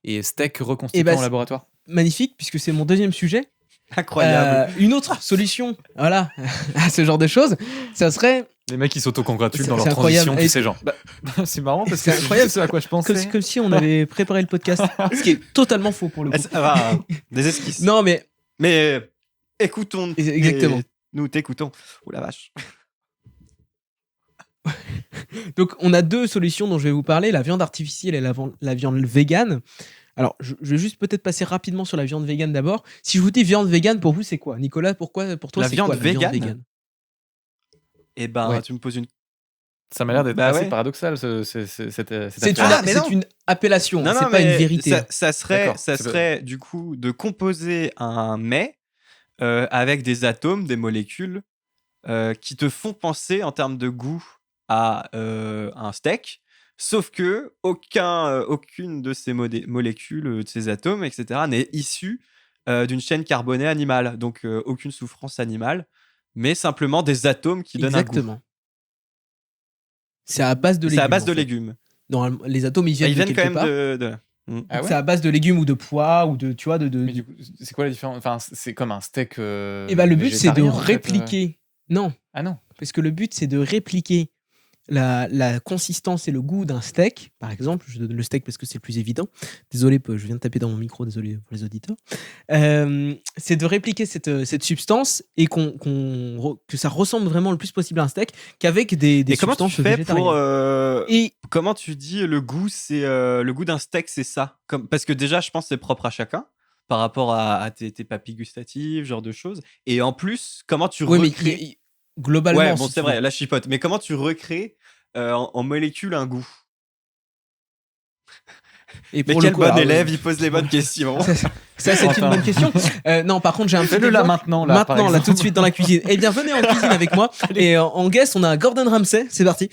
et steak reconstitué bah, en laboratoire. Magnifique, puisque c'est mon deuxième sujet. Incroyable. Une autre solution, voilà, à ce genre de choses, ça serait Les mecs, ils s'auto-congratulent C'est- dans leur c'est incroyable. transition, Et- tous ces gens. C'est marrant parce que C'est incroyable. c'est ce à quoi je pensais. comme si on avait préparé le podcast, ce qui est totalement faux pour le coup. Des esquisses. Non, mais Mais écoutons. Exactement. Nous t'écoutons. Oh la vache. donc on a deux solutions dont je vais vous parler, la viande artificielle et la viande végane. Alors, je vais juste peut-être passer rapidement sur la viande végane d'abord. Si je vous dis viande végane, pour vous, c'est quoi? Nicolas, pour toi, La c'est viande quoi la viande végane végane? Eh ben, Ouais. tu me poses une. Ça m'a l'air d'être Bah assez ouais. paradoxal, cette C'est affaire. mais c'est non. une appellation, Non, c'est non, pas une mais vérité. Ça serait, D'accord, ça c'est pas- serait du coup de composer un mets avec des atomes, des molécules qui te font penser en termes de goût à un steak, sauf que aucune de ces molécules, de ces atomes, etc., n'est issue d'une chaîne carbonée animale, donc aucune souffrance animale, mais simplement des atomes qui donnent un goût. Exactement. C'est à base de C'est légumes. à base en de fait. légumes. Normalement, les atomes, ils Bah, viennent, ils viennent de quand quelque même part. de. Ah ouais. C'est à base de légumes ou de pois ou de, tu vois, Mais du coup, c'est quoi la différence? Enfin, c'est comme un steak. Et bah le but, c'est de végétarien, en fait, répliquer. Non, Ah non. parce que le but, c'est de répliquer la consistance et le goût d'un steak, par exemple, je donne le steak parce que c'est le plus évident. Désolé, je viens de taper dans mon micro, désolé pour les auditeurs. C'est de répliquer cette substance et que ça ressemble vraiment le plus possible à un steak qu'avec des Et comment substances tu fais pour végétariennes. Et comment tu dis le goût, c'est le goût d'un steak, c'est ça? Parce que déjà, je pense que c'est propre à chacun par rapport à tes papilles gustatives, genre de choses. Et en plus, comment tu oui, mais recrées. globalement, Ouais, bon, si c'est tu vrai, veux. là, je chipote. Mais comment tu recrées en molécules un goût? Et Mais pour le quel coup, bon alors, élève, il pose les bonnes questions. ça, c'est une Enfin. bonne question. Non, par contre, j'ai un petit Fais-le là exemple. maintenant, là, par Maintenant, là, exemple. tout de suite dans la cuisine. Eh bien, venez en cuisine avec moi. Et en guest, on a Gordon Ramsay. C'est parti.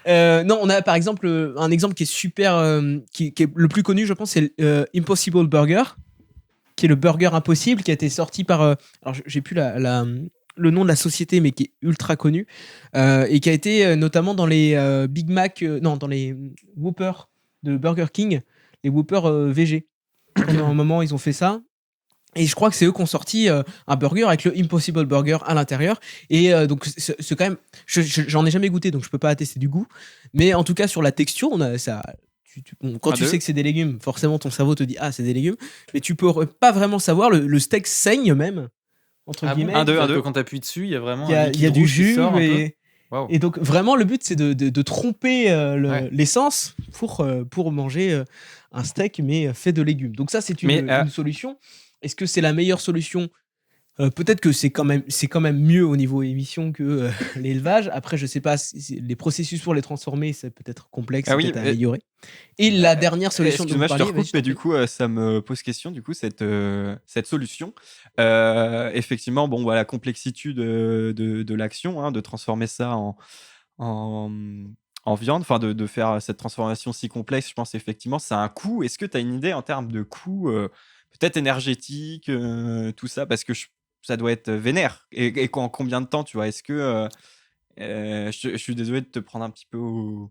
Non, on a par exemple un exemple qui est super, qui est le plus connu, je pense, c'est Impossible Burger, qui est le burger impossible, qui a été sorti par. Alors, j'ai plus le nom de la société, mais qui est ultra connu et qui a été notamment dans les Big Mac, non, dans les Whopper de Burger King, les Whopper VG. Pendant un moment, ils ont fait ça. Et je crois que c'est eux qui ont sorti un burger avec le Impossible Burger à l'intérieur. Et donc, c'est quand même. J'en ai jamais goûté, donc je peux pas attester du goût. Mais en tout cas, sur la texture, on a ça. Bon, quand tu sais que c'est des légumes, forcément ton cerveau te dit ah, c'est des légumes. Mais tu peux pas vraiment savoir. Le steak saigne même, entre Ah bon? guillemets. C'est-à-dire que quand t'appuies dessus, il y a vraiment Il y un a liquide du rouge qui jus. sort un peu. Waouh. Et donc, vraiment, le but, c'est de tromper Ouais. l'essence pour manger un steak, mais fait de légumes. Donc, ça, c'est une solution. Est-ce que c'est la meilleure solution? Peut-être que c'est quand même mieux au niveau émission que l'élevage. Après, je sais pas, les processus pour les transformer, c'est peut-être complexe, Ah c'est oui, peut-être à améliorer. Et la dernière solution dont excuse-moi, vous je te parliez, recoupe, mais du coup, ça me pose question, du coup, cette solution. Effectivement, bon, voilà, la complexité de l'action, hein, de transformer ça en, en viande, enfin, de faire cette transformation si complexe, je pense effectivement, ça a un coût. Est-ce que tu as une idée en termes de coût, peut-être énergétique, tout ça? Parce que ça doit être vénère. Et en combien de temps, tu vois? Est-ce que. Je suis désolé de te prendre un petit peu au.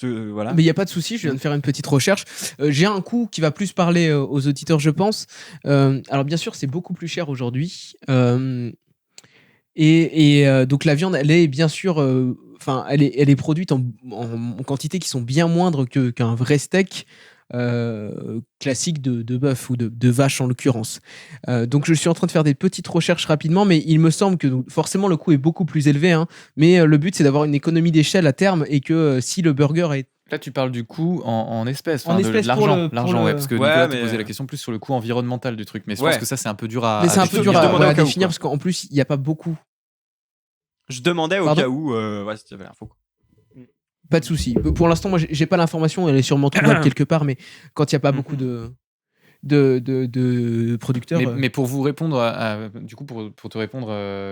Voilà. mais il n'y a pas de souci, je viens de faire une petite recherche. J'ai un coût qui va plus parler aux auditeurs, je pense. Alors, bien sûr, c'est beaucoup plus cher aujourd'hui. Donc, la viande, elle est bien sûr. Enfin, elle est produite en quantité qui sont bien moindres qu'un vrai steak classique de bœuf ou de vache en l'occurrence. Donc, je suis en train de faire des petites recherches rapidement, mais il me semble que forcément le coût est beaucoup plus élevé. Hein, mais le but, c'est d'avoir une économie d'échelle à terme et que si le burger est. Là, tu parles du coût en espèces, En de espèces l'argent. pour L'argent, le- ouais, parce que Ouais, Nicolas te mais- posait la question plus sur le coût environnemental du truc. Mais je Ouais. pense que ça, c'est un peu dur à. Mais c'est un peu définir. dur à Je demandais au cas où, définir quoi. parce qu'en plus, il n'y a pas beaucoup. Je demandais au Pardon cas où, si tu avais l'info. Quoi. Pas de souci. Pour l'instant, moi, j'ai pas l'information. Elle est sûrement trouvable quelque part, mais quand il n'y a pas beaucoup de producteurs. Mais pour vous répondre, du coup, pour te répondre,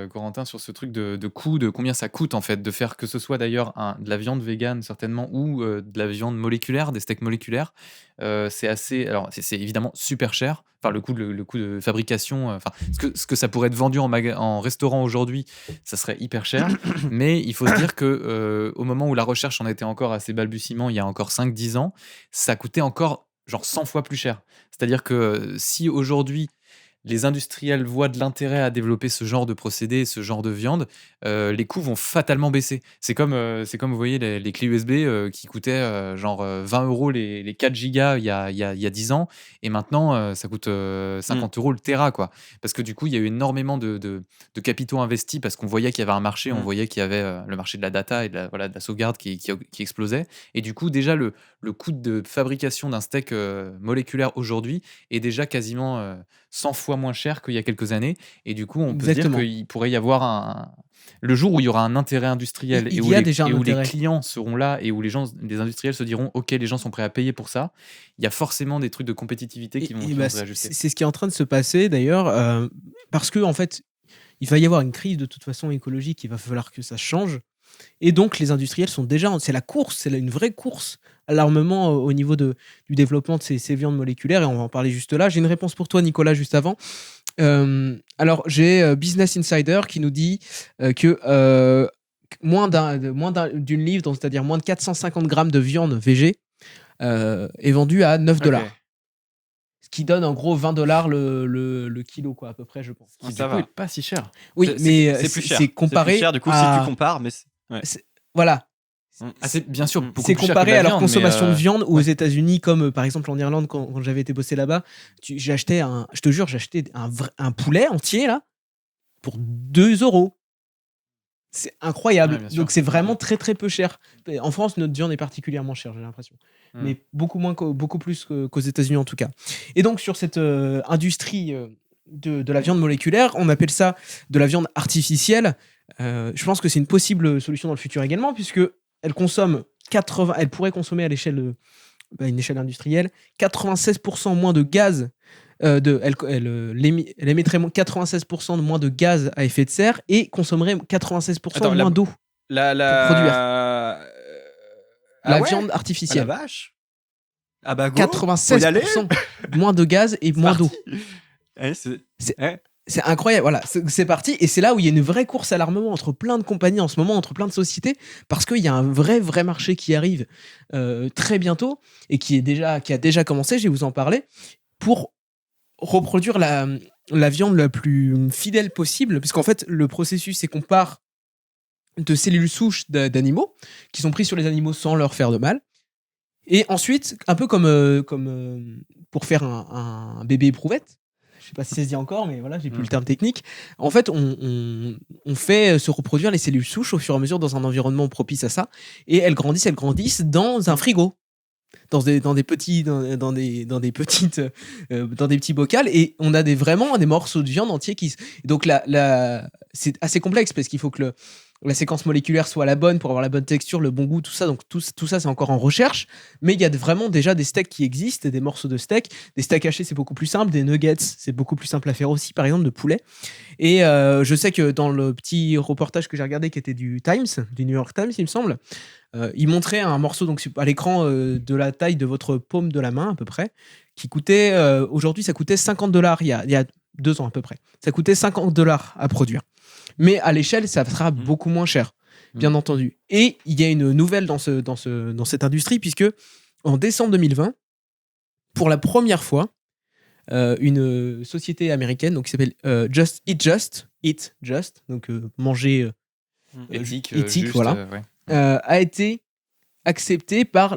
Corentin, sur ce truc de coût, de combien ça coûte en fait de faire que ce soit d'ailleurs de la viande végane certainement ou de la viande moléculaire, des steaks moléculaires, c'est assez. Alors, c'est évidemment super cher. Enfin, le coût de fabrication, enfin, ce que ça pourrait être vendu en restaurant aujourd'hui, ça serait hyper cher. Mais il faut se dire que au moment où la recherche en était encore à ses balbutiements, il y a encore 5-10 ans, ça coûtait encore genre 100 fois plus cher. C'est-à-dire que si aujourd'hui les industriels voient de l'intérêt à développer ce genre de procédé, ce genre de viande, les coûts vont fatalement baisser. C'est comme vous voyez les clés USB qui coûtaient genre 20 € les 4 gigas il y a 10 ans, et maintenant ça coûte 50 € le Tera, quoi. Parce que du coup, il y a eu énormément de capitaux investis parce qu'on voyait qu'il y avait un marché, on voyait qu'il y avait le marché de la data et de la sauvegarde qui explosait. Et du coup, déjà, le coût de fabrication d'un steak moléculaire aujourd'hui est déjà quasiment 100 fois moins cher qu'il y a quelques années. Et du coup, on peut se dire Exactement. qu'il pourrait y avoir le jour où il y aura un intérêt industriel Il et y a déjà un où les intérêt. clients seront là et où les industriels se diront ok, les gens sont prêts à payer pour ça, il y a forcément des trucs de compétitivité qui vont se réajuster. C'est ce qui est en train de se passer d'ailleurs, parce que en fait, il va y avoir une crise de toute façon écologique, il va falloir que ça change. Et donc, les industriels sont déjà. C'est la course, une vraie course à l'armement au niveau du développement de ces viandes moléculaires, et on va en parler juste là. J'ai une réponse pour toi, Nicolas, juste avant. Alors, j'ai Business Insider qui nous dit que moins d'une livre, donc c'est-à-dire moins de 450 grammes de viande végé, est vendu à 9 $. Ok. Ce qui donne en gros 20 $ le kilo, quoi, à peu près, je pense. Qui Ça du coup va. est pas si cher. Oui, mais C'est plus cher. c'est comparé. C'est plus cher, du coup, à- si tu compares, mais. Ouais. Voilà. c'est bien sûr Mm. beaucoup C'est plus cher que comparé de la à leur viande, consommation mais, de viande ou aux ouais. États-Unis, comme par exemple en Irlande, quand j'avais été bosser là-bas, je te jure, j'achetais un poulet entier là pour 2 €. C'est incroyable. Ouais, bien sûr. Donc c'est vraiment très très peu cher. En France, notre viande est particulièrement chère, j'ai l'impression. Mm. Mais beaucoup plus qu'aux États-Unis en tout cas. Et donc sur cette industrie de la viande moléculaire, on appelle ça de la viande artificielle. Je pense que c'est une possible solution dans le futur également, puisque elle pourrait consommer à une échelle industrielle 96% moins de gaz. Elle émettrait 96% de moins de gaz à effet de serre et consommerait 96% Attends, moins d'eau la pour produire. Ah La ouais? viande Ah la artificielle. vache. Ah bah go, faut y aller. 96% moins de gaz et C'est moins d'eau. parti. Ouais, C'est- ouais. C'est incroyable, voilà, c'est parti. Et c'est là où il y a une vraie course à l'armement entre plein de compagnies en ce moment, entre plein de sociétés, parce qu'il y a un vrai marché qui arrive très bientôt et qui a déjà commencé, je vais vous en parler, pour reproduire la viande la plus fidèle possible. Parce qu'en fait, le processus, c'est qu'on part de cellules souches d'animaux qui sont prises sur les animaux sans leur faire de mal. Et ensuite, un peu comme pour faire un bébé éprouvette, je sais pas si ça se dit encore, mais voilà, j'ai plus le terme technique. En fait, on fait se reproduire les cellules souches au fur et à mesure dans un environnement propice à ça, et elles grandissent dans un frigo, dans des petits bocals, et on a vraiment des morceaux de viande entiers donc c'est assez complexe parce qu'il faut que la séquence moléculaire soit la bonne pour avoir la bonne texture, le bon goût, tout ça. Donc tout ça, c'est encore en recherche. Mais il y a vraiment déjà des steaks qui existent, des morceaux de steak. Des steaks hachés, c'est beaucoup plus simple. Des nuggets, c'est beaucoup plus simple à faire aussi, par exemple, de poulet. Et je sais que dans le petit reportage que j'ai regardé, qui était du New York Times, il me semble, il montrait un morceau donc, à l'écran de la taille de votre paume de la main, à peu près, qui coûtait, aujourd'hui, ça coûtait $50 il y a 2 ans à peu près. Ça coûtait $50 à produire. Mais à l'échelle, ça sera beaucoup moins cher, bien entendu. Et il y a une nouvelle dans cette industrie, puisque en décembre 2020, pour la première fois, une société américaine donc, qui s'appelle Eat Just, donc manger Éthique, éthique, juste, voilà, ouais. a été acceptée par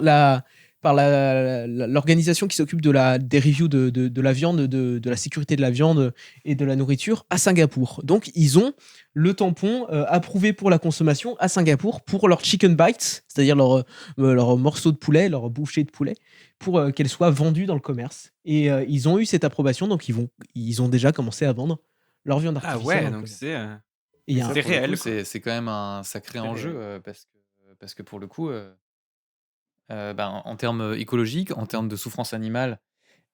l'organisation qui s'occupe des reviews de la viande, de la sécurité de la viande et de la nourriture à Singapour. Donc, ils ont le tampon approuvé pour la consommation à Singapour pour leurs chicken bites, c'est-à-dire leurs morceaux de poulet, leurs bouchées de poulet, pour qu'elles soient vendues dans le commerce. Et ils ont eu cette approbation, donc ils ont déjà commencé à vendre leur viande Ah artificielle. ouais, donc c'est Et il y a Ça, un- c'est pour le réel, coup, quoi. c'est quand même un sacré C'est enjeu réel. parce que pour le coup, en termes écologiques, en termes de souffrance animale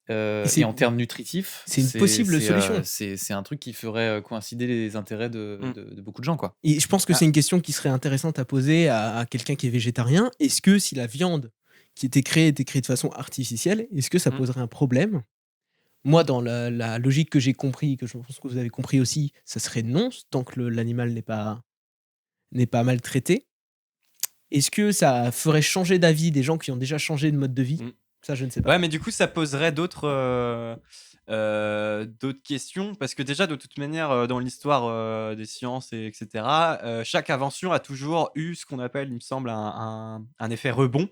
et en termes nutritifs, c'est une possible solution. C'est un truc qui ferait coïncider les intérêts de beaucoup de gens, quoi. Et je pense que c'est une question qui serait intéressante à poser à quelqu'un qui est végétarien. Est-ce que si la viande qui était créée de façon artificielle, est-ce que ça poserait un problème? Moi, dans la logique que j'ai compris, que je pense que vous avez compris aussi, ça serait non, tant que l'animal n'est pas maltraité. Est-ce que ça ferait changer d'avis des gens qui ont déjà changé de mode de vie? Ça, je ne sais pas. Ouais, mais du coup, ça poserait d'autres questions, parce que déjà, de toute manière, dans l'histoire des sciences, etc., chaque invention a toujours eu ce qu'on appelle, il me semble, un effet rebond.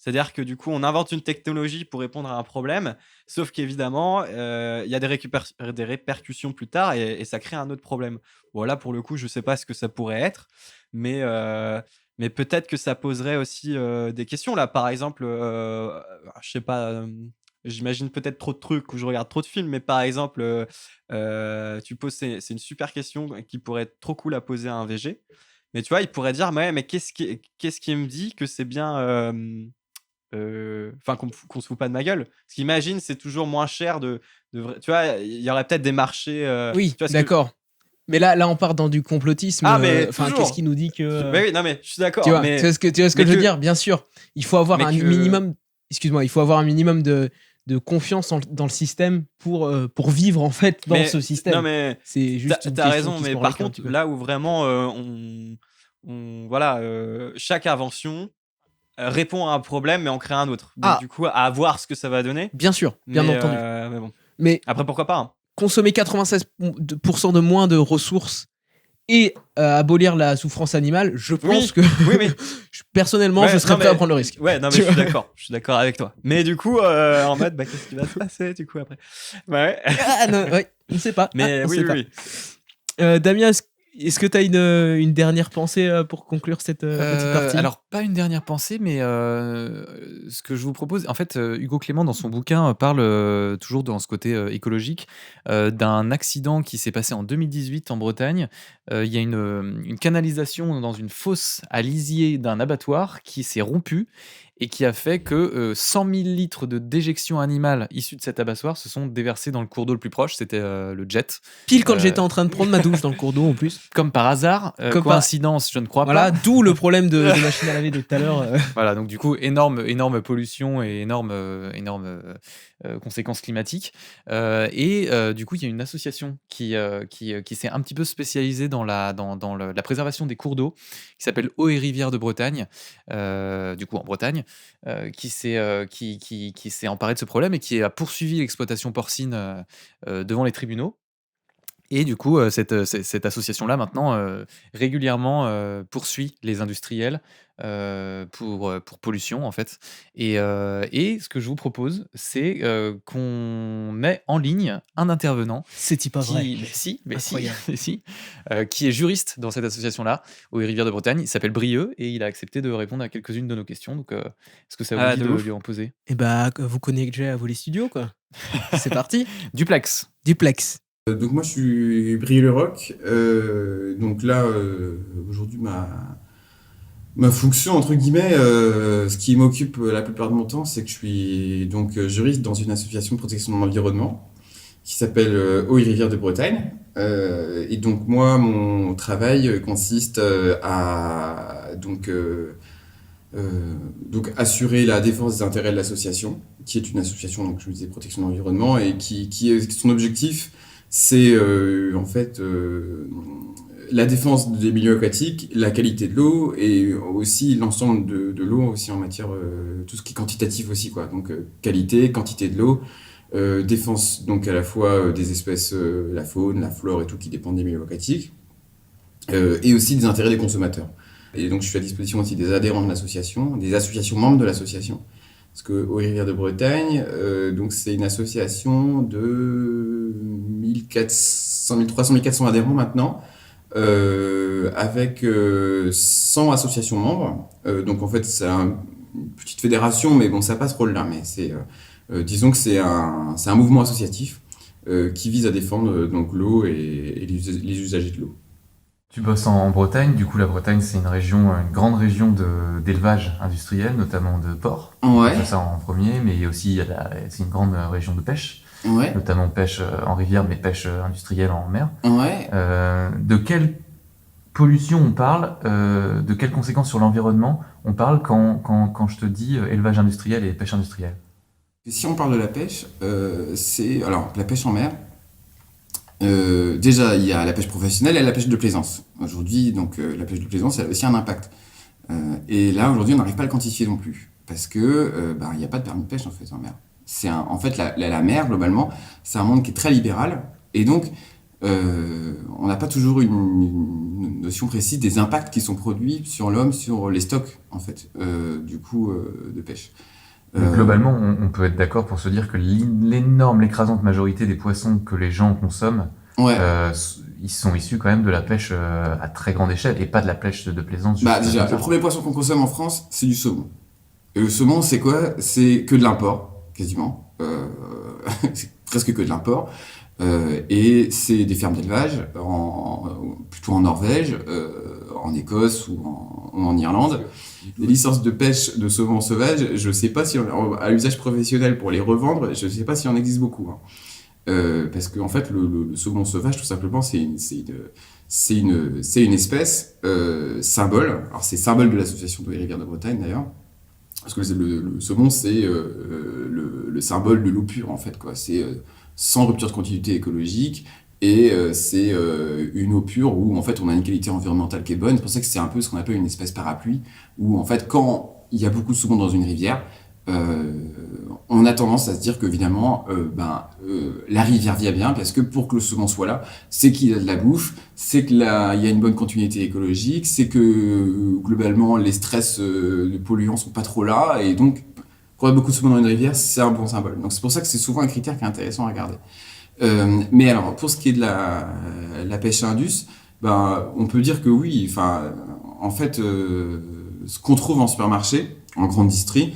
C'est-à-dire que du coup, on invente une technologie pour répondre à un problème, sauf qu'évidemment, il y a des répercussions plus tard et ça crée un autre problème. Bon, là, pour le coup, je sais pas ce que ça pourrait être, mais peut-être que ça poserait aussi des questions. Là, par exemple, je sais pas, j'imagine peut-être trop de trucs ou je regarde trop de films, mais par exemple, c'est une super question qui pourrait être trop cool à poser à un VG. Mais tu vois, il pourrait dire, mais qu'est-ce qui me dit que c'est bien, enfin qu'on se fout pas de ma gueule. Parce qu'imagine, c'est toujours moins cher tu vois, il y aurait peut-être des marchés. Oui, Tu vois ce que- d'accord. Mais là, on part dans du complotisme. Ah, mais Enfin, toujours. qu'est-ce qui nous dit que... Mais oui, non, mais je suis d'accord. Tu vois, mais tu vois ce que mais je veux dire? Bien sûr, il faut avoir mais un que- minimum. Excuse-moi, il faut avoir un minimum de confiance dans le système pour vivre en fait dans mais- ce système. Non, mais C'est juste une t'as question raison. qui se Mais mord par la queue un contre, petit peu. là où vraiment voilà, chaque invention répond à un problème, mais en crée un autre. Donc, Ah. du coup, à voir ce que ça va donner. Bien sûr, bien Mais, entendu. mais bon. Mais Après, pourquoi pas, hein. consommer 96% de moins de ressources et abolir la souffrance animale, je pense que oui. personnellement, Ouais, je serais non, prêt à mais- prendre le risque. Ouais, non, mais Tu je suis vois. d'accord. Je suis d'accord avec toi. Mais du coup, en mode, qu'est-ce qui va se passer, du coup, après? Ouais. Ah, non, ouais, on ne sait pas. Mais on oui, sait oui, pas. oui. Damien, est-ce que tu as une dernière pensée pour conclure cette petite partie? Alors, pas une dernière pensée, mais ce que je vous propose, en fait, Hugo Clément, dans son bouquin, parle toujours dans ce côté écologique, d'un accident qui s'est passé en 2018 en Bretagne. Il y a une canalisation dans une fosse à lisier d'un abattoir qui s'est rompue et qui a fait que 100 000 litres de déjection animale issues de cet abattoir se sont déversés dans le cours d'eau le plus proche, c'était le Jet. Pile quand Euh, j'étais en train de prendre ma douche dans le cours d'eau en plus. Comme par hasard, Comme par- coïncidence, je ne crois Voilà, pas. d'où le problème de machine à laver de tout à l'heure. Voilà, donc du coup, énorme pollution et énorme conséquences climatiques. Du coup, il y a une association qui s'est un petit peu spécialisée dans la préservation des cours d'eau, qui s'appelle Eau et Rivières de Bretagne, du coup en Bretagne, qui s'est emparée de ce problème et qui a poursuivi l'exploitation porcine devant les tribunaux. Et du coup, cette association-là, maintenant, régulièrement poursuit les industriels pour pollution, en fait. Et ce que je vous propose, c'est qu'on met en ligne un intervenant C'est pas vrai. mais si, Incroyable. mais si, qui est juriste dans cette association-là, aux Rivières de Bretagne. Il s'appelle Brieux et il a accepté de répondre à quelques-unes de nos questions. Donc, est-ce que ça vous Ah, dit de de ouf. lui en poser? Et bah, vous connectez à Volley Studio, quoi. C'est parti. Duplex. Duplex. Donc moi je suis Brieux Le Roc. Donc là aujourd'hui ma fonction entre guillemets, ce qui m'occupe la plupart de mon temps, c'est que je suis donc juriste dans une association de protection de l'environnement qui s'appelle Eau et Rivières de Bretagne. Et donc moi mon travail consiste à donc assurer la défense des intérêts de l'association, qui est une association, donc je vous disais, protection de l'environnement, et son objectif, c'est en fait la défense des milieux aquatiques, la qualité de l'eau, et aussi l'ensemble de l'eau, aussi en matière, tout ce qui est quantitatif aussi, quoi. Donc qualité, quantité de l'eau, défense donc à la fois des espèces, la faune, la flore et tout qui dépendent des milieux aquatiques, et aussi des intérêts des consommateurs. Et donc je suis à disposition aussi des adhérents de l'association, des associations membres de l'association. Parce que Eau et Rivières de Bretagne, donc c'est une association de 1300 1400 adhérents maintenant, avec 100 associations membres. Donc en fait c'est une petite fédération, mais bon ça passe ce rôle-là. Mais disons que c'est un mouvement associatif qui vise à défendre donc l'eau et les usagers de l'eau. Tu bosses en Bretagne, du coup la Bretagne c'est une grande région d'élevage industriel, notamment de porc. Ouais. C'est ça en premier, mais aussi c'est une grande région de pêche, Ouais. notamment pêche en rivière, mais pêche industrielle en mer. Ouais. De quelle pollution on parle, de quelles conséquences sur l'environnement on parle quand je te dis élevage industriel et pêche industrielle? Si on parle de la pêche, alors la pêche en mer. Déjà, il y a la pêche professionnelle et la pêche de plaisance. Aujourd'hui, donc la pêche de plaisance, elle a aussi un impact. Et là, aujourd'hui, on n'arrive pas à le quantifier non plus, parce que il n'y a pas de permis de pêche en fait en mer. En fait, la mer globalement, c'est un monde qui est très libéral, et donc on n'a pas toujours une notion précise des impacts qui sont produits sur l'homme, sur les stocks en fait, de pêche. Donc, globalement, on peut être d'accord pour se dire que l'écrasante majorité des poissons que les gens consomment, Ouais. ils sont issus quand même de la pêche à très grande échelle et pas de la pêche de plaisance. juste Déjà, comme ça. le premier poisson qu'on consomme en France, c'est du saumon. Et le saumon, c'est quoi? C'est que de l'import, quasiment. C'est presque que de l'import. Et c'est des fermes d'élevage, plutôt en Norvège, en Écosse ou en Irlande. Les licences de pêche de saumon sauvage, je sais pas si à usage professionnel pour les revendre, je sais pas s'il en existe beaucoup. Parce qu'en fait, le saumon sauvage, tout simplement, c'est une espèce symbole. Alors, c'est symbole de l'association Eau et Rivières de Bretagne, d'ailleurs. Parce que le saumon, c'est le symbole de l'eau pure, en fait, quoi. C'est sans rupture de continuité écologique. Et c'est une eau pure où, en fait, on a une qualité environnementale qui est bonne. C'est pour ça que c'est un peu ce qu'on appelle une espèce parapluie, où, en fait, quand il y a beaucoup de saumon dans une rivière, on a tendance à se dire qu'évidemment, la rivière vient bien, parce que pour que le saumon soit là, c'est qu'il y a de la bouffe, c'est qu'il y a une bonne continuité écologique, c'est que globalement, les stress de polluants sont pas trop là, et donc, pour avoir beaucoup de saumon dans une rivière, c'est un bon symbole. Donc c'est pour ça que c'est souvent un critère qui est intéressant à regarder. Mais alors, pour ce qui est de la pêche indus, on peut dire que oui, en fait, ce qu'on trouve en supermarché, en grande distrie,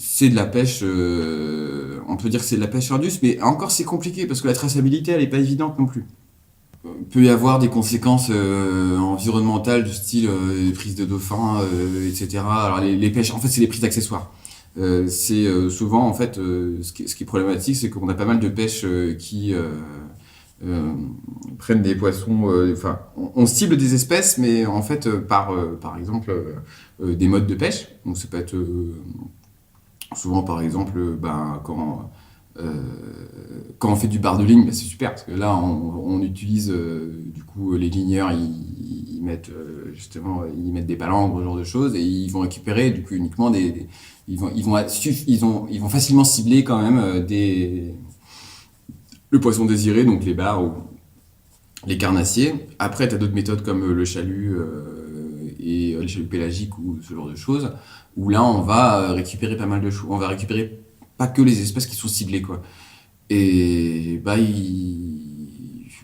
c'est de la pêche, on peut dire que c'est de la pêche indus, mais encore c'est compliqué parce que la traçabilité elle est pas évidente non plus. Il peut y avoir des conséquences environnementales du style prise de dauphins, etc. Alors les pêches, en fait c'est les prises d'accessoires. C'est souvent en fait ce qui est problématique, c'est qu'on a pas mal de pêches qui prennent des poissons. On cible des espèces, mais en fait par exemple des modes de pêche. Donc ça peut être souvent par exemple quand on fait du bardeling, c'est super parce que là on utilise du coup les ligneurs ils mettent justement ils mettent des palangres, ce genre de choses, et ils vont récupérer du coup uniquement ils vont facilement cibler quand même le poisson désiré, donc les bars ou les carnassiers. Après tu as d'autres méthodes comme le chalut et les chaluts pélagiques ou ce genre de choses, où là on va récupérer pas mal de choses, on va récupérer pas que les espèces qui sont ciblées, quoi. Et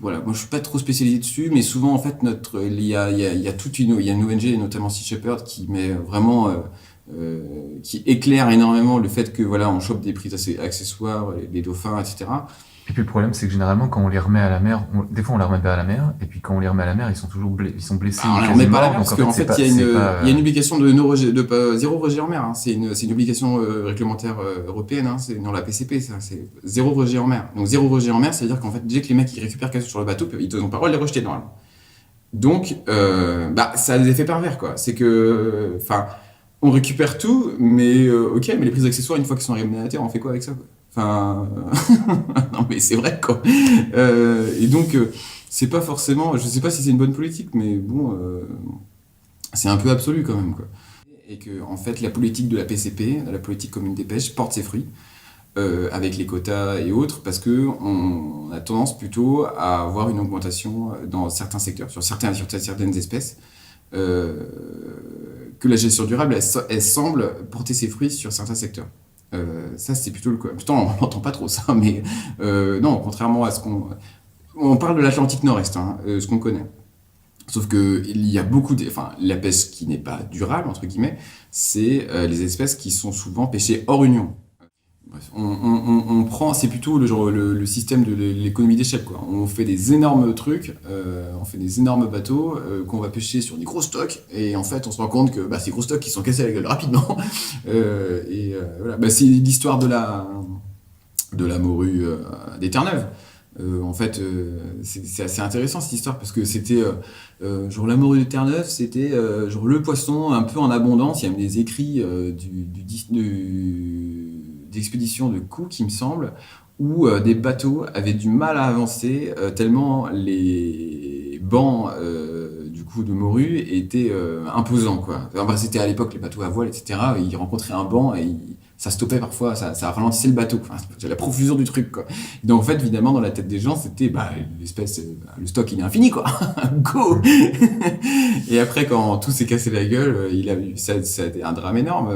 voilà, moi je suis pas trop spécialisé dessus, mais souvent en fait il y a une ONG, notamment Sea Shepherd, qui met vraiment qui éclaire énormément le fait que voilà on chope des prises accessoires, les dauphins, etc. Et puis le problème, c'est que généralement, quand on les remet à la mer, des fois on les remet pas à la mer, et puis quand on les remet à la mer, ils sont toujours ils sont blessés. On les remet pas à la mer parce qu'en fait, il y a une obligation de zéro rejet en mer. Hein. C'est une obligation réglementaire européenne. Hein. C'est dans la PCP, ça. C'est zéro rejet en mer. Donc zéro rejet en mer, c'est-à-dire qu'en fait, dès que les mecs ils récupèrent quelque chose sur le bateau, ils n'ont pas le droit de les rejeter normalement. Donc, ça a des effets pervers, quoi. C'est que, on récupère tout, mais ok, mais les prises d'accessoires, une fois qu'ils sont ramenés à la terre, on fait quoi avec ça, quoi? Non mais c'est vrai, quoi. Et donc, c'est pas forcément, je sais pas si c'est une bonne politique, mais bon, c'est un peu absolu quand même, quoi. Et que, en fait, la politique de la PCP, la politique commune des pêches, porte ses fruits, avec les quotas et autres, parce que on a tendance plutôt à avoir une augmentation dans certains secteurs, sur certaines espèces, que la gestion durable, elle semble porter ses fruits sur certains secteurs. Ça, c'est plutôt le cas. Putain, on n'entend pas trop ça, mais non, contrairement à ce qu'on... On parle de l'Atlantique Nord-Est, hein, ce qu'on connaît. Sauf qu'il y a beaucoup la pêche qui n'est pas durable, entre guillemets, c'est les espèces qui sont souvent pêchées hors Union. Bref, on prend, c'est plutôt le système de l'économie d'échelle, quoi. On fait des énormes trucs, on fait des énormes bateaux qu'on va pêcher sur des gros stocks, et en fait on se rend compte que ces gros stocks qui sont cassés à la gueule rapidement. Voilà. C'est l'histoire de la morue des Terre-Neuve. En fait, c'est assez intéressant cette histoire, parce que c'était la morue de Terre-Neuve, c'était le poisson un peu en abondance. Il y a même des écrits d'expédition de Cook, il me semble, où des bateaux avaient du mal à avancer tellement les bancs du coup de morue étaient imposants, quoi. C'était à l'époque les bateaux à voile, etc. Ils rencontraient un banc et ça stoppait parfois, ça ralentissait le bateau. C'est la profusion du truc, quoi. Donc en fait, évidemment, dans la tête des gens, c'était l'espèce, le stock il est infini, quoi. Go. Et après, quand tout s'est cassé la gueule, ça a été un drame énorme.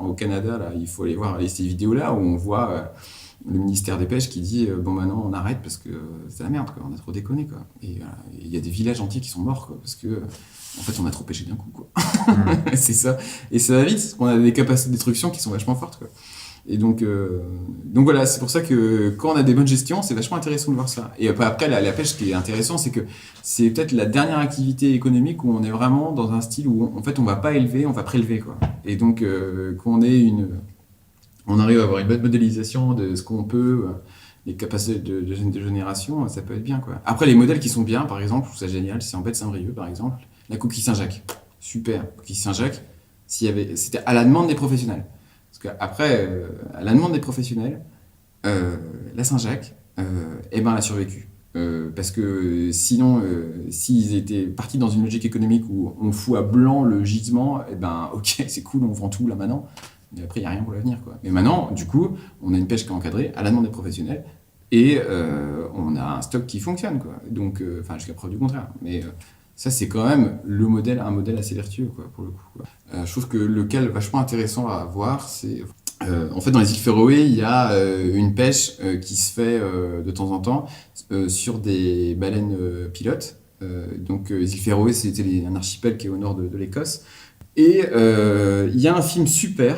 Au Canada, là, il faut aller voir ces vidéos-là où on voit le ministère des Pêches qui dit maintenant on arrête parce que c'est la merde, quoi. On a trop déconné, quoi. Et il y a des villages entiers qui sont morts, quoi, parce que en fait on a trop pêché d'un coup, quoi. C'est ça. Et ça va vite, parce qu'on a des capacités de destruction qui sont vachement fortes, quoi. Et donc voilà, c'est pour ça que quand on a des bonnes gestions, c'est vachement intéressant de voir ça. Et après la pêche, ce qui est intéressant, c'est que c'est peut-être la dernière activité économique où on est vraiment dans un style où en fait on va pas élever, on va prélever, quoi. Et donc quand on arrive à avoir une bonne modélisation de ce qu'on peut, les capacités de génération, ça peut être bien, quoi. Après les modèles qui sont bien, par exemple, je trouve ça génial, c'est en Baie de Saint-Brieuc, par exemple, la coquille Saint-Jacques. Super, coquille Saint-Jacques, c'était à la demande des professionnels. Parce qu'après, à la demande des professionnels, la Saint-Jacques, elle a survécu. Parce que sinon, s'ils étaient partis dans une logique économique où on fout à blanc le gisement, ok, c'est cool, on vend tout là maintenant. Et après, il n'y a rien pour l'avenir, quoi. Mais maintenant, du coup, on a une pêche qui est encadrée à la demande des professionnels et on a un stock qui fonctionne, quoi. Donc, jusqu'à preuve du contraire. Mais ça, c'est quand même un modèle assez vertueux, quoi, pour le coup, quoi. Je trouve que le cas vachement intéressant à voir, c'est... en fait, dans les îles Féroé, il y a une pêche qui se fait de temps en temps sur des baleines pilotes. Les îles Féroé, c'était un archipel qui est au nord de l'Écosse. Et il y a un film super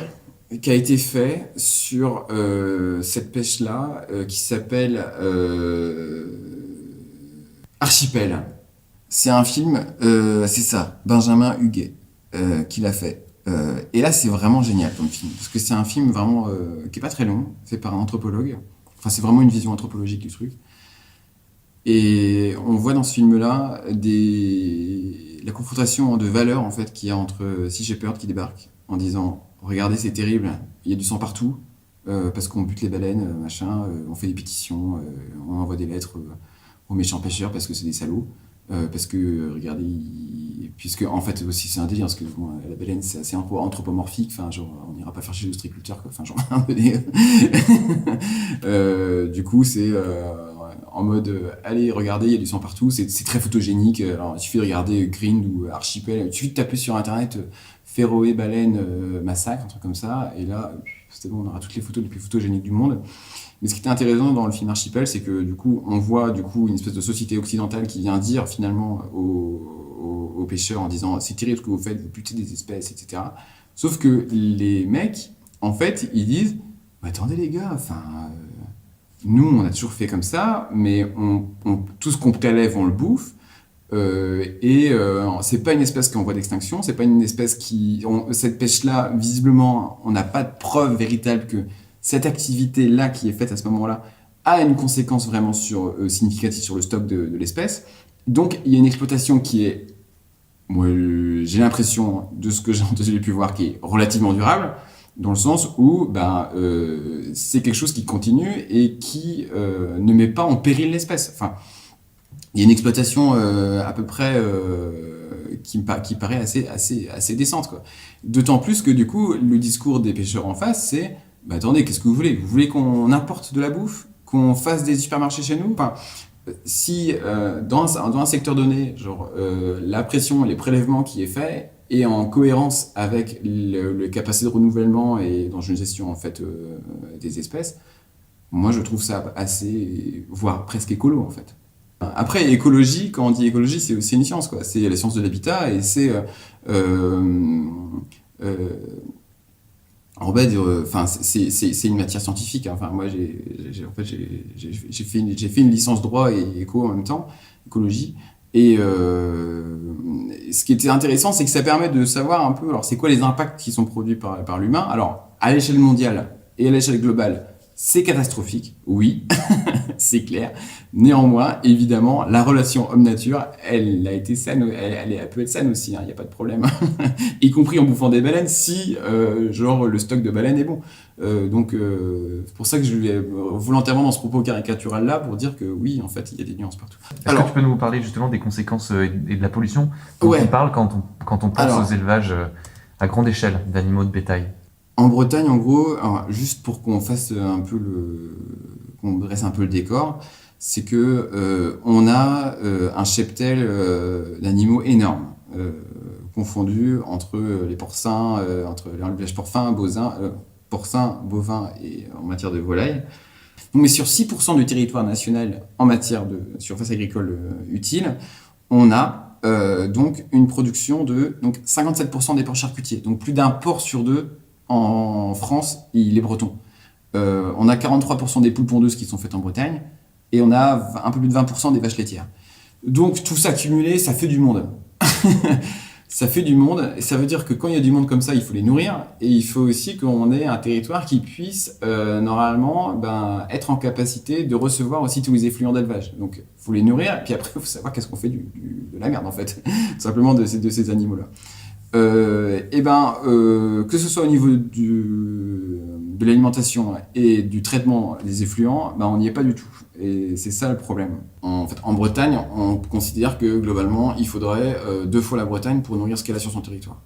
qui a été fait sur cette pêche-là qui s'appelle Archipel. C'est un film, c'est ça, Benjamin Huguet qui l'a fait. Et là, c'est vraiment génial comme film, parce que c'est un film vraiment qui est pas très long, fait par un anthropologue. Enfin, c'est vraiment une vision anthropologique du truc. Et on voit dans ce film-là la confrontation de valeurs en fait qu'il y a entre Sea Shepherd qui débarque en disant regardez, c'est terrible, il y a du sang partout parce qu'on bute les baleines, machin, on fait des pétitions, on envoie des lettres aux méchants pêcheurs parce que c'est des salauds. Parce que regardez, puisque en fait aussi c'est un délire parce que la baleine c'est assez anthropomorphique, enfin genre on n'ira pas faire chez l'ostriculteur quoi, enfin genre un peu du coup c'est en mode allez regardez il y a du sang partout, c'est très photogénique. Alors il suffit de regarder Green ou Archipel, il suffit de taper sur internet Féroé baleine massacre, un truc comme ça, et là c'est bon, on aura toutes les photos les plus photogéniques du monde. Mais ce qui était intéressant dans le film Archipel, c'est que du coup, on voit une espèce de société occidentale qui vient dire finalement aux pêcheurs en disant c'est terrible ce que vous faites, vous butez des espèces, etc. Sauf que les mecs, en fait, ils disent attendez les gars, nous on a toujours fait comme ça, mais tout ce qu'on prélève, on le bouffe. C'est pas une espèce qui est en voie d'extinction, c'est pas une espèce cette pêche-là, visiblement, on n'a pas de preuve véritable que cette activité-là qui est faite à ce moment-là a une conséquence vraiment significative sur le stock de l'espèce. Donc, il y a une exploitation qui est, moi, j'ai l'impression, de ce que j'ai pu voir, qui est relativement durable, dans le sens où c'est quelque chose qui continue et qui ne met pas en péril l'espèce. Enfin, il y a une exploitation à peu près qui paraît assez décente, quoi. D'autant plus que, du coup, le discours des pêcheurs en face, c'est attendez, qu'est-ce que vous voulez ? Vous voulez qu'on importe de la bouffe ? Qu'on fasse des supermarchés chez nous ? Enfin, si dans un secteur donné, genre la pression, les prélèvements qui est fait est en cohérence avec le capacité de renouvellement et dans une gestion en fait des espèces, moi je trouve ça assez, voire presque écolo en fait. Après, écologie, quand on dit écologie, c'est aussi une science, quoi. C'est la science de l'habitat et c'est c'est une matière scientifique. Enfin, moi, j'ai fait une licence droit et éco en même temps, écologie. Et ce qui était intéressant, c'est que ça permet de savoir un peu, alors c'est quoi les impacts qui sont produits par l'humain. Alors, à l'échelle mondiale et à l'échelle globale, c'est catastrophique, oui, c'est clair. Néanmoins, évidemment, la relation homme-nature, elle a été saine, elle peut être saine aussi, il n'y a pas de problème. Y compris en bouffant des baleines, si le stock de baleines est bon. C'est pour ça que je vais volontairement dans ce propos caricatural-là pour dire que oui, en fait, il y a des nuances partout. Est-ce que tu peux nous parler justement des conséquences et de la pollution dont on parle quand on pense aux élevages à grande échelle d'animaux de bétail? En Bretagne, en gros, alors, juste pour qu'on fasse qu'on dresse un peu le décor, c'est que on a un cheptel d'animaux énorme, confondus entre les porcins, entre l'élevage porcin, bovin et en matière de volaille. Donc, mais sur 6% du territoire national en matière de surface agricole utile, on a donc une production de 57% des porcs charcutiers, donc plus d'un porc sur deux en France, il est breton. On a 43% des poules pondeuses qui sont faites en Bretagne et on a un peu plus de 20% des vaches laitières. Donc tout ça cumulé, ça fait du monde. Ça fait du monde et ça veut dire que quand il y a du monde comme ça, il faut les nourrir et il faut aussi qu'on ait un territoire qui puisse normalement être en capacité de recevoir aussi tous les effluents d'élevage. Donc il faut les nourrir et puis après il faut savoir qu'est-ce qu'on fait de la merde en fait, tout simplement de ces animaux-là. Que ce soit au niveau de l'alimentation et du traitement des effluents, on n'y est pas du tout. Et c'est ça le problème. En fait, en Bretagne, on considère que globalement, il faudrait 2 fois la Bretagne pour nourrir ce qu'elle a sur son territoire.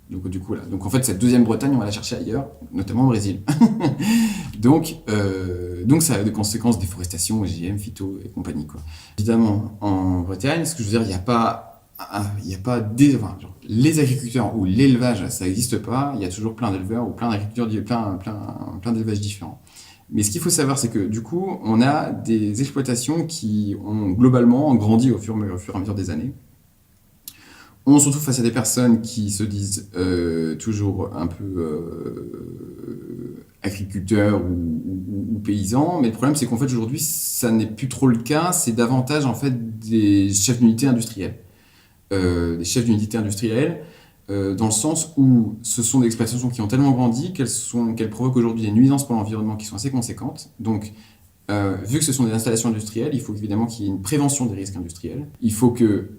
Donc du coup, là. Donc en fait, cette deuxième Bretagne, on va la chercher ailleurs, notamment au Brésil. donc ça a des conséquences déforestation, OGM, phyto et compagnie, quoi. Évidemment, en Bretagne, ce que je veux dire, il n'y a pas les agriculteurs ou l'élevage, ça n'existe pas. Il y a toujours plein d'éleveurs ou plein d'agriculteurs, plein d'élevages différents. Mais ce qu'il faut savoir, c'est que du coup, on a des exploitations qui ont globalement grandi au fur et à mesure des années. On se retrouve face à des personnes qui se disent toujours un peu agriculteurs ou paysans, mais le problème c'est qu'en fait aujourd'hui ça n'est plus trop le cas, c'est davantage en fait des chefs d'unité industriels. Dans le sens où ce sont des exploitations qui ont tellement grandi qu'elles provoquent aujourd'hui des nuisances pour l'environnement qui sont assez conséquentes. Donc, vu que ce sont des installations industrielles, il faut évidemment qu'il y ait une prévention des risques industriels. Il faut que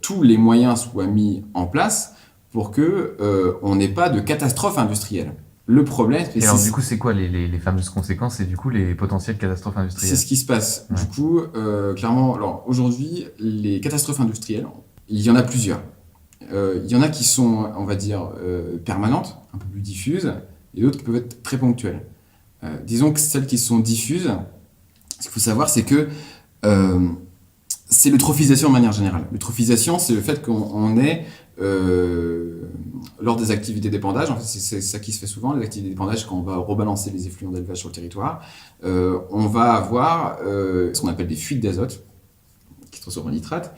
tous les moyens soient mis en place pour qu'on n'ait pas de catastrophe industrielle. Le problème... Et alors du coup, c'est quoi les fameuses conséquences et du coup les potentielles catastrophes industrielles? C'est ce qui se passe. Ouais. Du coup, clairement, alors aujourd'hui, les catastrophes industrielles, il y en a plusieurs. Il y en a qui sont, on va dire, permanentes, un peu plus diffuses, et d'autres qui peuvent être très ponctuelles. Disons que celles qui sont diffuses, ce qu'il faut savoir, c'est que c'est l'eutrophisation de manière générale. L'eutrophisation, c'est le fait qu'on ait, lors des activités d'épandage, en fait, c'est ça qui se fait souvent, les activités d'épandage, quand on va rebalancer les effluents d'élevage sur le territoire, on va avoir ce qu'on appelle des fuites d'azote, qui se transforment en nitrate,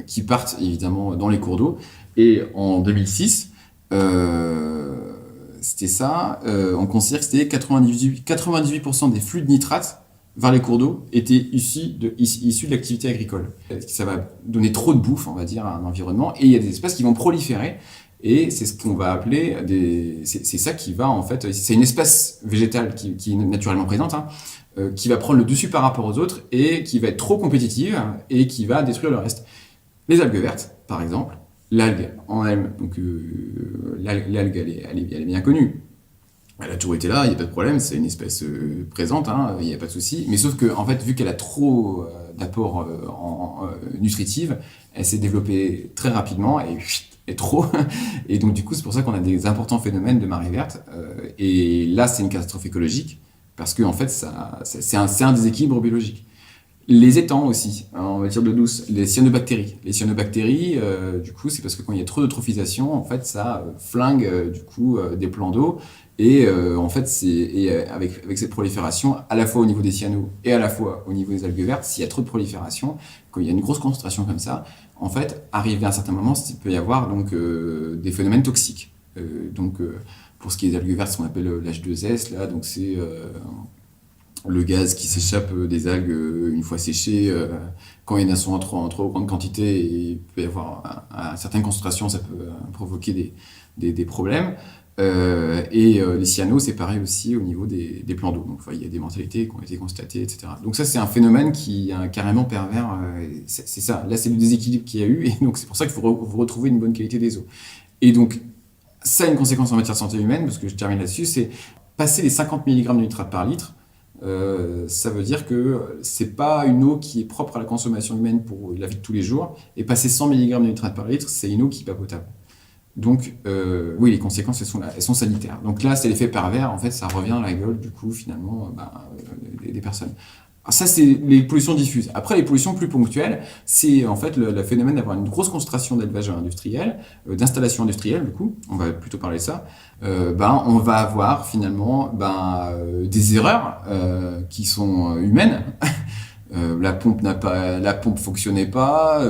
qui partent évidemment dans les cours d'eau. Et en 2006, c'était ça, on considère que c'était 98% des flux de nitrate vers les cours d'eau étaient issus de l'activité agricole. Ça va donner trop de bouffe, on va dire, à un environnement, et il y a des espèces qui vont proliférer, et c'est ce qu'on va appeler c'est ça qui va, en fait, c'est une espèce végétale qui est naturellement présente, hein, qui va prendre le dessus par rapport aux autres, et qui va être trop compétitive, et qui va détruire le reste. Les algues vertes, par exemple, l'algue en elle, donc l'algue, elle est bien connue. Elle a toujours été là, il n'y a pas de problème, c'est une espèce présente, hein, il n'y a pas de souci. Mais sauf que, en fait, vu qu'elle a trop d'apports nutritifs, elle s'est développée très rapidement et trop. Et donc, du coup, c'est pour ça qu'on a des importants phénomènes de marée verte. Et là, c'est une catastrophe écologique, parce que, en fait, c'est un déséquilibre biologique. Les étangs aussi, en matière d'eau douce, les cyanobactéries. Les cyanobactéries, du coup, c'est parce que quand il y a trop d'eutrophisation, en fait, ça flingue, du coup, des plans d'eau. Et en fait, avec cette prolifération, à la fois au niveau des cyanos et à la fois au niveau des algues vertes, s'il y a trop de prolifération, quand il y a une grosse concentration comme ça, en fait, arrivé à un certain moment, il peut y avoir donc, des phénomènes toxiques. Pour ce qui est des algues vertes, ce qu'on appelle l'H2S, là, donc c'est le gaz qui s'échappe des algues une fois séchées, quand il y en a en trop grande quantité, et il peut y avoir à certaines concentrations, ça peut provoquer des problèmes. Les cyanos, c'est pareil aussi au niveau des plans d'eau. Donc, il y a des mortalités qui ont été constatées, etc. Donc ça, c'est un phénomène qui est carrément pervers. C'est ça. Là, c'est le déséquilibre qu'il y a eu. Et donc, c'est pour ça qu'il faut vous retrouver une bonne qualité des eaux. Et donc, ça a une conséquence en matière de santé humaine, parce que je termine là-dessus, c'est passer les 50 mg de nitrate par litre. Ça veut dire que c'est pas une eau qui est propre à la consommation humaine pour la vie de tous les jours. Et passer 100 mg de nitrate par litre, c'est une eau qui n'est pas potable. Donc, oui, les conséquences, elles sont sanitaires. Donc là, c'est l'effet pervers. En fait, ça revient à la gueule, du coup, finalement, des personnes. Alors ça, c'est les pollutions diffuses. Après, les pollutions plus ponctuelles, c'est en fait le phénomène d'avoir une grosse concentration d'élevage industriel, d'installation industrielle, du coup. On va plutôt parler de ça. On va avoir, finalement, des erreurs qui sont humaines. La pompe fonctionnait pas,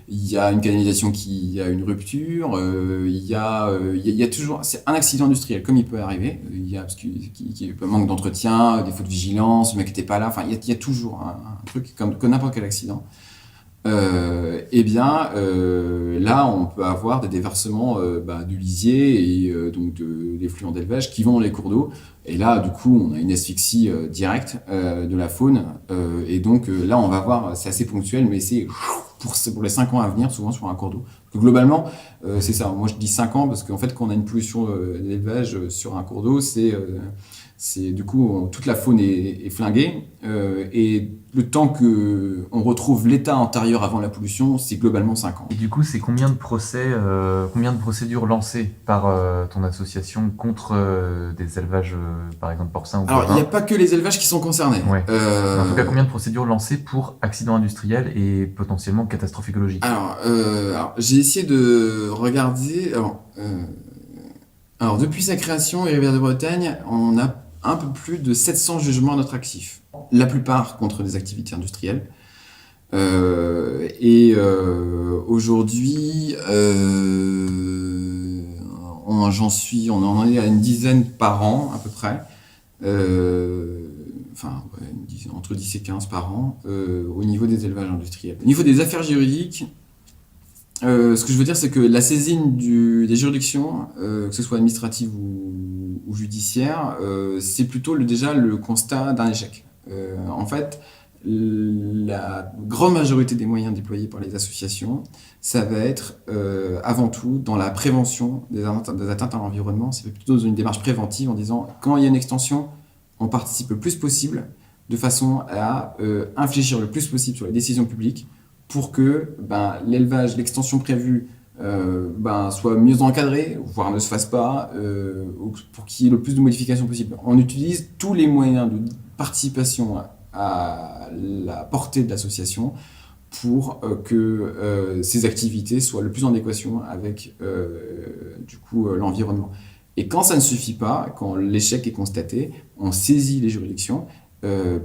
il y a une canalisation qui a une rupture, il y a toujours, c'est un accident industriel comme il peut arriver, il y a un manque d'entretien, défaut de vigilance, le mec n'était pas là, enfin il y a toujours un truc comme n'importe quel accident. Là on peut avoir des déversements du lisier et donc des flux d'élevage qui vont dans les cours d'eau, et là du coup on a une asphyxie directe de la faune, et donc là on va voir, c'est assez ponctuel, mais c'est pour les 5 ans à venir, souvent sur un cours d'eau. Donc, globalement c'est ça, moi je dis 5 ans parce qu'en fait quand on a une pollution d'élevage sur un cours d'eau, c'est C'est du coup toute la faune est flinguée et le temps que on retrouve l'état antérieur avant la pollution, c'est globalement 5 ans. Et du coup, c'est combien de procédures lancées par ton association contre des élevages, par exemple porcins ou Alors, il n'y a bovins? pas que les élevages qui sont concernés. Ouais. En tout cas, combien de procédures lancées pour accidents industriels et potentiellement catastrophes écologiques? Alors, j'ai essayé de regarder. Alors, depuis sa création, les Rivières de Bretagne, on a un peu plus de 700 jugements à notre actif. La plupart contre des activités industrielles. Aujourd'hui, on en est à une dizaine par an à peu près. Entre 10 et 15 par an au niveau des élevages industriels. Au niveau des affaires juridiques, ce que je veux dire, c'est que la saisine des juridictions, que ce soit administrative ou judiciaire, c'est plutôt déjà le constat d'un échec. En fait, la grande majorité des moyens déployés par les associations, ça va être avant tout dans la prévention des atteintes à l'environnement. C'est plutôt dans une démarche préventive en disant quand il y a une extension, on participe le plus possible de façon à infléchir le plus possible sur les décisions publiques pour que l'élevage, l'extension prévue soit mieux encadrée, voire ne se fasse pas, pour qu'il y ait le plus de modifications possible. On utilise tous les moyens de participation à la portée de l'association pour que ces activités soient le plus en adéquation avec l'environnement. Et quand ça ne suffit pas, quand l'échec est constaté, on saisit les juridictions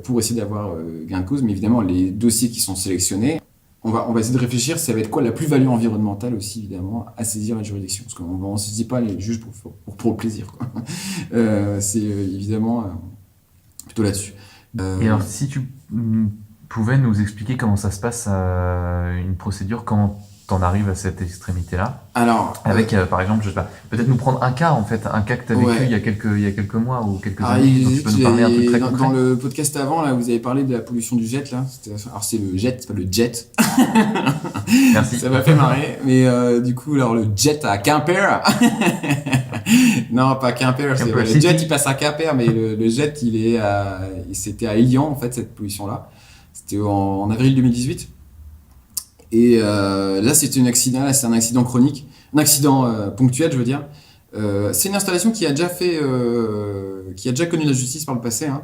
pour essayer d'avoir gain de cause. Mais évidemment, les dossiers qui sont sélectionnés, on va essayer de réfléchir, ça va être quoi la plus-value environnementale aussi, évidemment, à saisir la juridiction. Parce qu'on ne saisit pas les juges pour le plaisir, quoi. C'est évidemment plutôt là-dessus. Et alors, si tu pouvais nous expliquer comment ça se passe une procédure quand t'en arrives à cette extrémité-là. Alors, avec, par exemple, je sais pas, peut-être nous prendre un cas que tu as vécu il y a quelques mois ou quelques années, dont tu peux nous parler un truc très concret. Dans le podcast avant, là, vous avez parlé de la pollution du jet, là. Alors, c'est le jet, c'est pas le jet. Merci. Ça m'a fait marrer. Mais du coup, alors, le jet à Quimper. Non, pas Quimper. Le jet, il passe à Quimper, mais le jet, c'était à Elian, en fait, cette pollution-là. C'était en avril 2018. Et là, c'est un accident chronique, un accident ponctuel, je veux dire. C'est une installation qui a déjà connu la justice par le passé. Hein.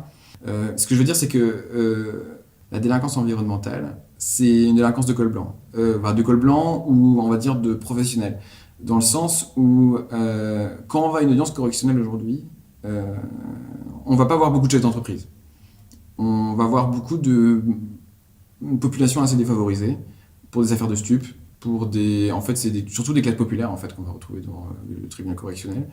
Ce que je veux dire, c'est que la délinquance environnementale, c'est une délinquance de col blanc. De col blanc ou, on va dire, de professionnel. Dans le sens où, quand on va à une audience correctionnelle aujourd'hui, on va pas voir beaucoup de chefs d'entreprise. On va voir beaucoup une population assez défavorisée, pour des affaires de stupes, surtout des classes populaires en fait qu'on va retrouver dans le tribunal correctionnel.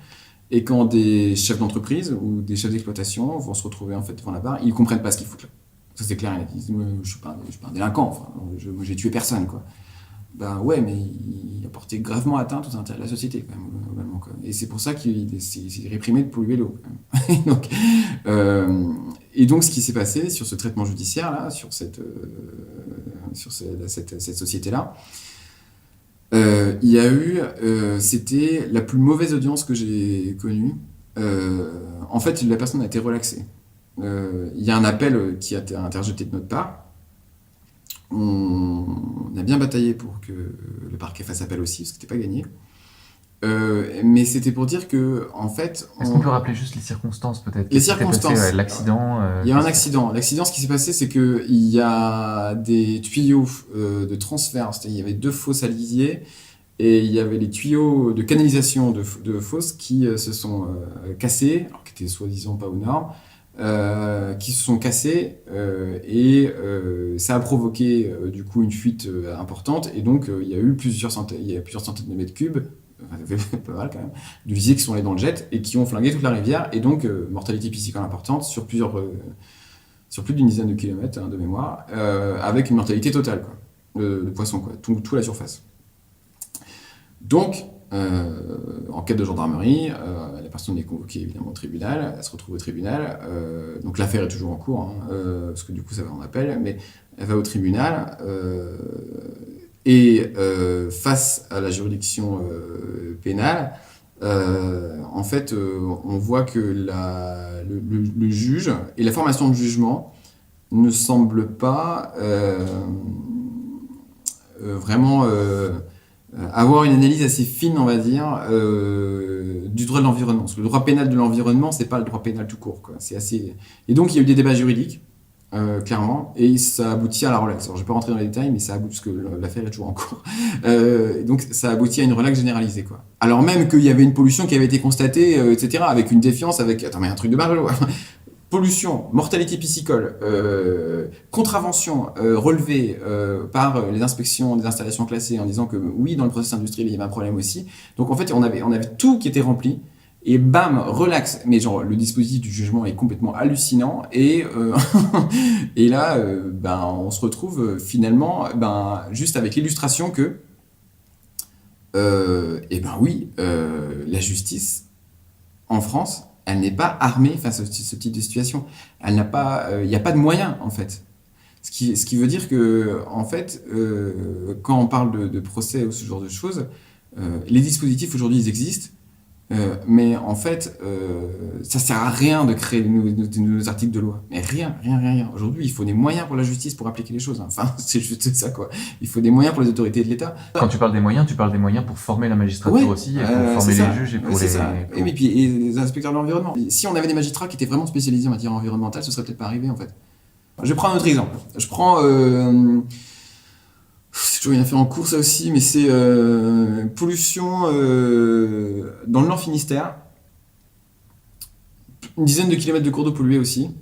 Et quand des chefs d'entreprise ou des chefs d'exploitation vont se retrouver en fait devant la barre, ils comprennent pas ce qu'ils foutent là. Ça c'est clair, ils disent je suis pas un délinquant, enfin, moi j'ai tué personne quoi. Ben ouais, mais il a porté gravement atteinte aux intérêts de la société quand même globalement quoi. Et c'est pour ça qu'il s'est réprimé de polluer l'eau. Et donc ce qui s'est passé sur ce traitement judiciaire là, sur cette société-là, il y a eu, c'était la plus mauvaise audience que j'ai connue. En fait, la personne a été relaxée. Il y a un appel qui a été interjeté de notre part. On a bien bataillé pour que le parquet fasse appel aussi, parce que c'était pas gagné. Mais c'était pour dire que, en fait... Est-ce qu'on peut rappeler juste les circonstances, peut-être? Les circonstances. L'accident. Il y a un accident. L'accident, ce qui s'est passé, c'est qu'il y a des tuyaux de transfert. C'est-à-dire, il y avait 2 fosses à lisier et il y avait les tuyaux de canalisation de fosses qui se sont cassés, alors qui étaient soi-disant pas aux normes, qui se sont cassés et ça a provoqué du coup une fuite importante et donc il y a plusieurs centaines de mètres cubes, pas mal quand même, de lisier qui sont allés dans le jet et qui ont flingué toute la rivière et donc mortalité piscicole importante sur plus d'une dizaine de kilomètres de mémoire, avec une mortalité totale quoi, de poissons quoi, tout à la surface. Donc enquête de gendarmerie, la personne est convoquée évidemment au tribunal, elle se retrouve au tribunal, donc l'affaire est toujours en cours, hein, parce que du coup ça va en appel, mais elle va au tribunal et face à la juridiction pénale, en fait, on voit que le juge et la formation de jugement ne semblent pas vraiment avoir une analyse assez fine, on va dire, du droit de l'environnement. Parce que le droit pénal de l'environnement, c'est pas le droit pénal tout court, quoi. C'est assez... Et donc, il y a eu des débats juridiques, clairement, et ça aboutit à la relaxe. Alors, je vais pas rentrer dans les détails, mais ça aboutit, parce que l'affaire est toujours en cours. Donc, ça aboutit à une relaxe généralisée, quoi. Alors même qu'il y avait une pollution qui avait été constatée, etc., avec une défiance, avec... Attends, mais un truc de barjo. Pollution, mortalité piscicole, contravention relevée par les inspections des installations classées en disant que oui, dans le processus industriel, il y avait un problème aussi. Donc en fait, on avait tout qui était rempli. Et bam, relax. Mais genre, le dispositif du jugement est complètement hallucinant. Et, et là, on se retrouve finalement juste avec l'illustration que, la justice en France, elle n'est pas armée face à ce type de situation. Elle n'a pas, il n'y a pas de moyens, en fait. Ce qui veut dire que, en fait, quand on parle de procès ou ce genre de choses, les dispositifs aujourd'hui, ils existent. Mais en fait, ça sert à rien de créer nos articles de loi. Mais rien. Aujourd'hui, il faut des moyens pour la justice pour appliquer les choses. Enfin, c'est juste ça, quoi. Il faut des moyens pour les autorités de l'État. Quand tu parles des moyens pour former la magistrature aussi, et pour former les juges et pour les... Et puis les inspecteurs de l'environnement. Si on avait des magistrats qui étaient vraiment spécialisés en matière environnementale, ce serait peut-être pas arrivé, en fait. Je prends un autre exemple. Je prends... c'est toujours une affaire en cours, ça aussi, mais c'est pollution dans le Nord Finistère. Une dizaine de kilomètres de cours d'eau pollués aussi.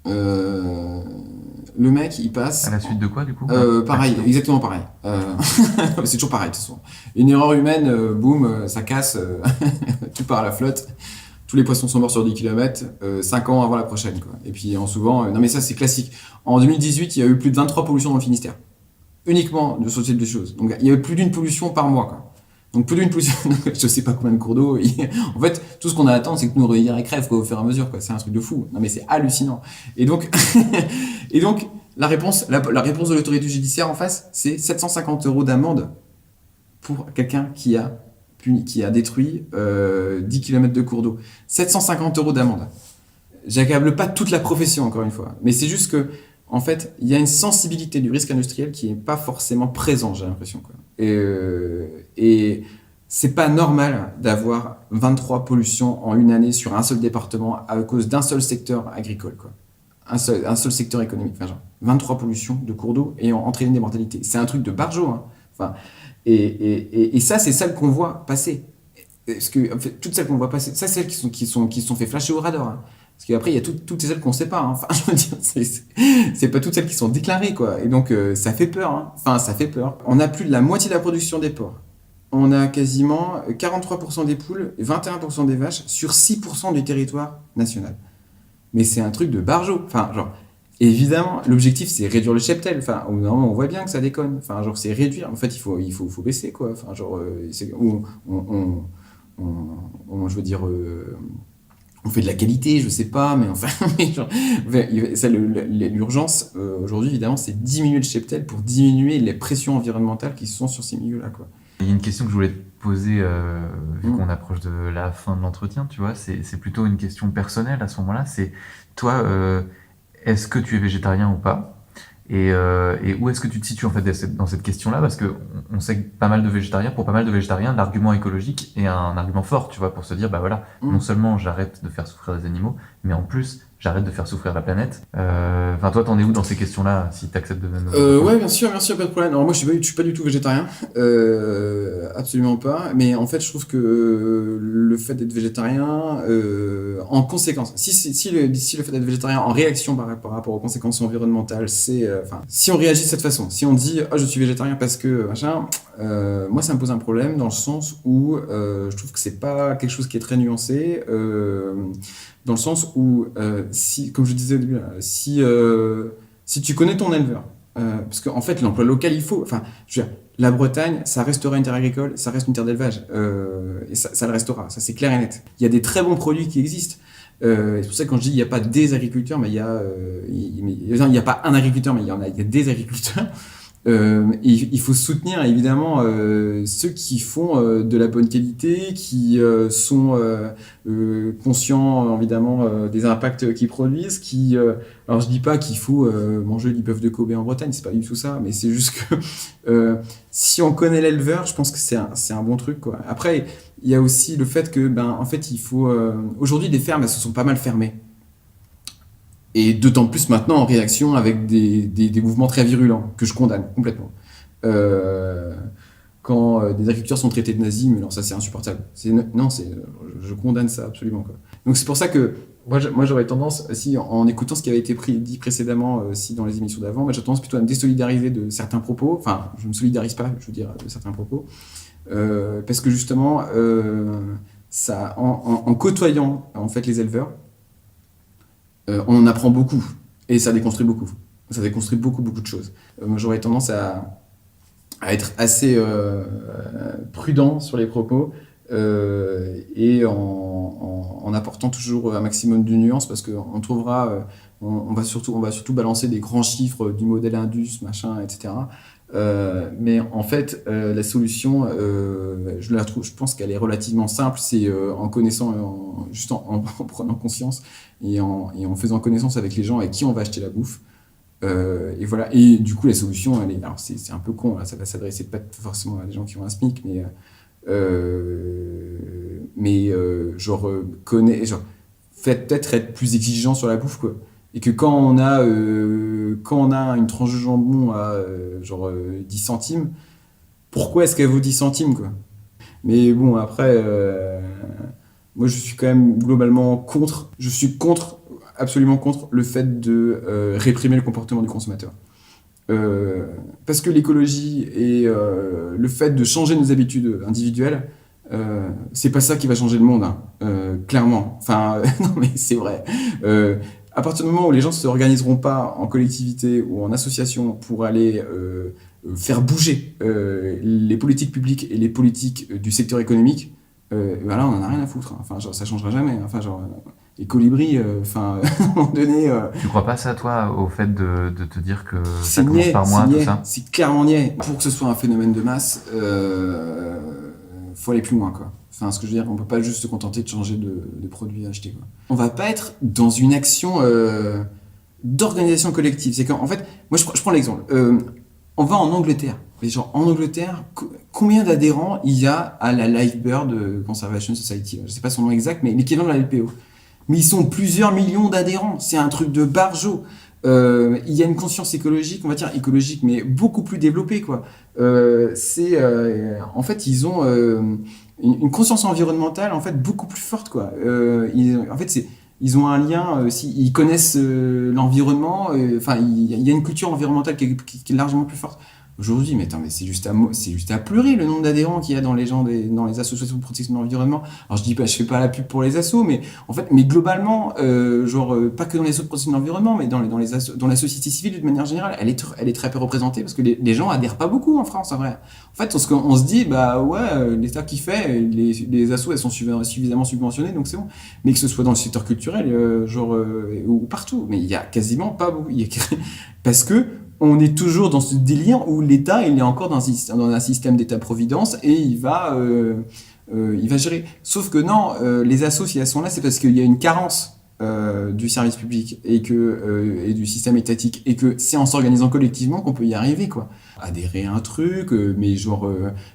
Le mec, il passe... À la suite de quoi, du coup Pareil, exactement pareil. C'est toujours pareil, de toute façon. Une erreur humaine, boum, ça casse, tout part à la flotte. Tous les poissons sont morts sur 10 km, 5 ans avant la prochaine, quoi. Et puis, souvent... non, mais ça, c'est classique. En 2018, il y a eu plus de 23 pollutions dans le Finistère. Uniquement de ce type de choses. Donc, il y a eu plus d'une pollution par mois, quoi. Donc, plus d'une pollution... je sais pas combien de cours d'eau... En fait, tout ce qu'on a à attendre, c'est que nous, rivières et crèvent, quoi, au fur et à mesure, quoi. C'est un truc de fou. Non, mais c'est hallucinant. Et donc... la réponse de l'autorité judiciaire en face, c'est 750 € d'amende pour quelqu'un qui a détruit 10 km de cours d'eau. 750 € d'amende. J'accable pas toute la profession, encore une fois. Mais c'est juste que, en fait, il y a une sensibilité du risque industriel qui est pas forcément présent, j'ai l'impression, quoi. Et c'est pas normal d'avoir 23 pollutions en une année sur un seul département à cause d'un seul secteur agricole, quoi. Un seul secteur économique, enfin, genre 23 pollutions de cours d'eau ayant entraîné des mortalités. C'est un truc de barjo, hein. Enfin, et ça, c'est celles qu'on voit passer. Parce que, en fait, toutes celles qu'on voit passer, ça, c'est celles qui sont fait flasher au radar, hein. Parce qu'après, il y a toutes celles qu'on sait pas, hein. Enfin, je veux dire, c'est pas toutes celles qui sont déclarées, quoi. Et donc, ça fait peur, hein. Enfin, ça fait peur. On a plus de la moitié de la production des porcs. On a quasiment 43% des poules et 21% des vaches sur 6% du territoire national. Mais c'est un truc de barjo. Enfin, genre, évidemment, l'objectif, c'est réduire le cheptel. Enfin, au bout d'un moment, on voit bien que ça déconne. Enfin, genre, c'est réduire. En fait, il faut baisser, quoi. Enfin, genre, je veux dire, on fait de la qualité, je sais pas, mais enfin, l'urgence, aujourd'hui, évidemment, c'est diminuer le cheptel pour diminuer les pressions environnementales qui sont sur ces milieux-là, quoi. Il y a une question que je voulais te poser, vu qu'on approche de la fin de l'entretien, tu vois, c'est plutôt une question personnelle à ce moment-là. C'est toi, est-ce que tu es végétarien ou pas ? Et où est-ce que tu te situes en fait dans cette question-là ? Parce que on sait que pour pas mal de végétariens, l'argument écologique est un argument fort, tu vois, pour se dire, bah voilà, non seulement j'arrête de faire souffrir les animaux, mais en plus, j'arrête de faire souffrir la planète. Enfin, toi, t'en es où dans ces questions-là, si t'acceptes de me... Ouais, bien sûr, pas de problème. Alors moi, je suis pas du tout végétarien, absolument pas. Mais en fait, je trouve que le fait d'être végétarien, en conséquence, si le fait d'être végétarien en réaction par rapport aux conséquences environnementales, c'est, si on réagit de cette façon, si on dit, je suis végétarien parce que machin, moi, ça me pose un problème dans le sens où je trouve que c'est pas quelque chose qui est très nuancé. Dans le sens où, comme je disais au début, si tu connais ton éleveur, parce qu'en fait, l'emploi local, il faut... Enfin, je veux dire, la Bretagne, ça restera une terre agricole, ça reste une terre d'élevage, et ça le restera, ça c'est clair et net. Il y a des très bons produits qui existent. C'est pour ça que quand je dis il n'y a pas des agriculteurs, mais il y a pas un agriculteur, mais il y a des agriculteurs. Il faut soutenir évidemment ceux qui font de la bonne qualité, qui sont conscients évidemment des impacts qu'ils produisent. Alors je dis pas qu'il faut manger du bœuf de Kobe en Bretagne, c'est pas du tout ça, mais c'est juste que si on connaît l'éleveur, je pense que c'est un bon truc, quoi. Après, il y a aussi le fait que en fait il faut aujourd'hui les fermes elles se sont pas mal fermées. Et d'autant plus maintenant en réaction avec des mouvements très virulents, que je condamne complètement. Quand des agriculteurs sont traités de nazis, mais alors ça c'est insupportable. Je condamne ça absolument, quoi. Donc c'est pour ça que moi j'aurais tendance, si en écoutant ce qui avait été dit précédemment, si dans les émissions d'avant, moi j'ai tendance plutôt à me désolidariser de certains propos. Enfin, je ne me solidarise pas, je veux dire, de certains propos. Parce que justement, ça, en côtoyant en fait les éleveurs, on en apprend beaucoup et ça déconstruit beaucoup. Ça déconstruit beaucoup de choses. Moi, j'aurais tendance à être assez prudent sur les propos et en apportant toujours un maximum de nuances parce qu'on trouvera, on va surtout balancer des grands chiffres du modèle Indus, machin, etc. Mais en fait, la solution, je pense qu'elle est relativement simple. C'est en connaissant, juste en prenant conscience et en faisant connaissance avec les gens avec qui on va acheter la bouffe. Et voilà. Et du coup, la solution, alors c'est un peu con, là, ça va s'adresser pas forcément à des gens qui ont un SMIC, faites peut-être être plus exigeant sur la bouffe, quoi. Et que quand on a une tranche de jambon à 10 centimes, pourquoi est-ce qu'elle vaut 10 centimes, quoi? Mais bon, après, moi je suis quand même globalement contre, absolument contre le fait de réprimer le comportement du consommateur. Parce que l'écologie et le fait de changer nos habitudes individuelles, c'est pas ça qui va changer le monde, hein, clairement. Enfin, non mais c'est vrai. À partir du moment où les gens ne s'organiseront pas en collectivité ou en association pour aller faire bouger les politiques publiques et les politiques du secteur économique, là on en a rien à foutre, hein. Enfin, genre, ça changera jamais, hein. Enfin, genre, les colibris, à un moment donné... Tu crois pas ça, toi, au fait de te dire que ça c'est commence niais, par moi, tout ça? c'est clairement niais. Pour que ce soit un phénomène de masse, faut aller plus loin, quoi. Enfin, ce que je veux dire, on peut pas juste se contenter de changer de produit à acheter, quoi. On va pas être dans une action d'organisation collective. C'est qu'en fait, moi je prends l'exemple. On va en Angleterre. Les gens en Angleterre, combien d'adhérents il y a à la Lifebird Conservation Society? Je sais pas son nom exact, mais l'équivalent de la LPO. Mais ils sont plusieurs millions d'adhérents. C'est un truc de barjo. Il y a une conscience écologique, on va dire écologique, mais beaucoup plus développée, quoi. En fait, ils ont une conscience environnementale en fait beaucoup plus forte, quoi. Ils ont un lien, ils connaissent l'environnement. Enfin, il y a une culture environnementale qui est largement plus forte. Aujourd'hui, mais c'est juste à pleurer le nombre d'adhérents qu'il y a dans les associations de protection de l'environnement. Alors je fais pas la pub pour les assos, mais en fait, globalement, pas que dans les assos de protection de l'environnement, mais dans la société civile de manière générale, elle est très peu représentée parce que les gens adhèrent pas beaucoup en France, en vrai. En fait, on se dit, l'État qui fait, les assos, elles sont suffisamment subventionnées, donc c'est bon. Mais que ce soit dans le secteur culturel, ou partout, mais il y a quasiment pas beaucoup, parce que on est toujours dans ce délire où l'État, il est encore dans un système d'État-providence et il va gérer. Sauf que non, les assos, si elles sont là, c'est parce qu'il y a une carence du service public et du système étatique et que c'est en s'organisant collectivement qu'on peut y arriver, quoi. Adhérer à un truc, mais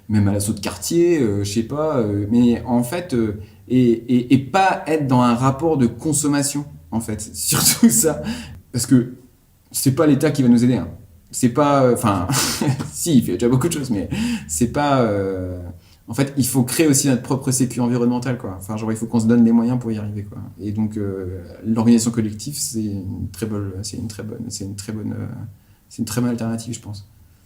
même à l'assaut de quartier, je sais pas, mais en fait, et pas être dans un rapport de consommation, en fait, surtout ça. Parce que c'est pas l'État qui va nous aider, hein. C'est pas... Enfin, si, il fait déjà beaucoup de choses, mais c'est pas... En fait, il faut créer aussi notre propre sécu environnementale, quoi. Enfin, il faut qu'on se donne les moyens pour y arriver, quoi. Et donc, l'organisation collective, c'est une très bonne alternative, je pense.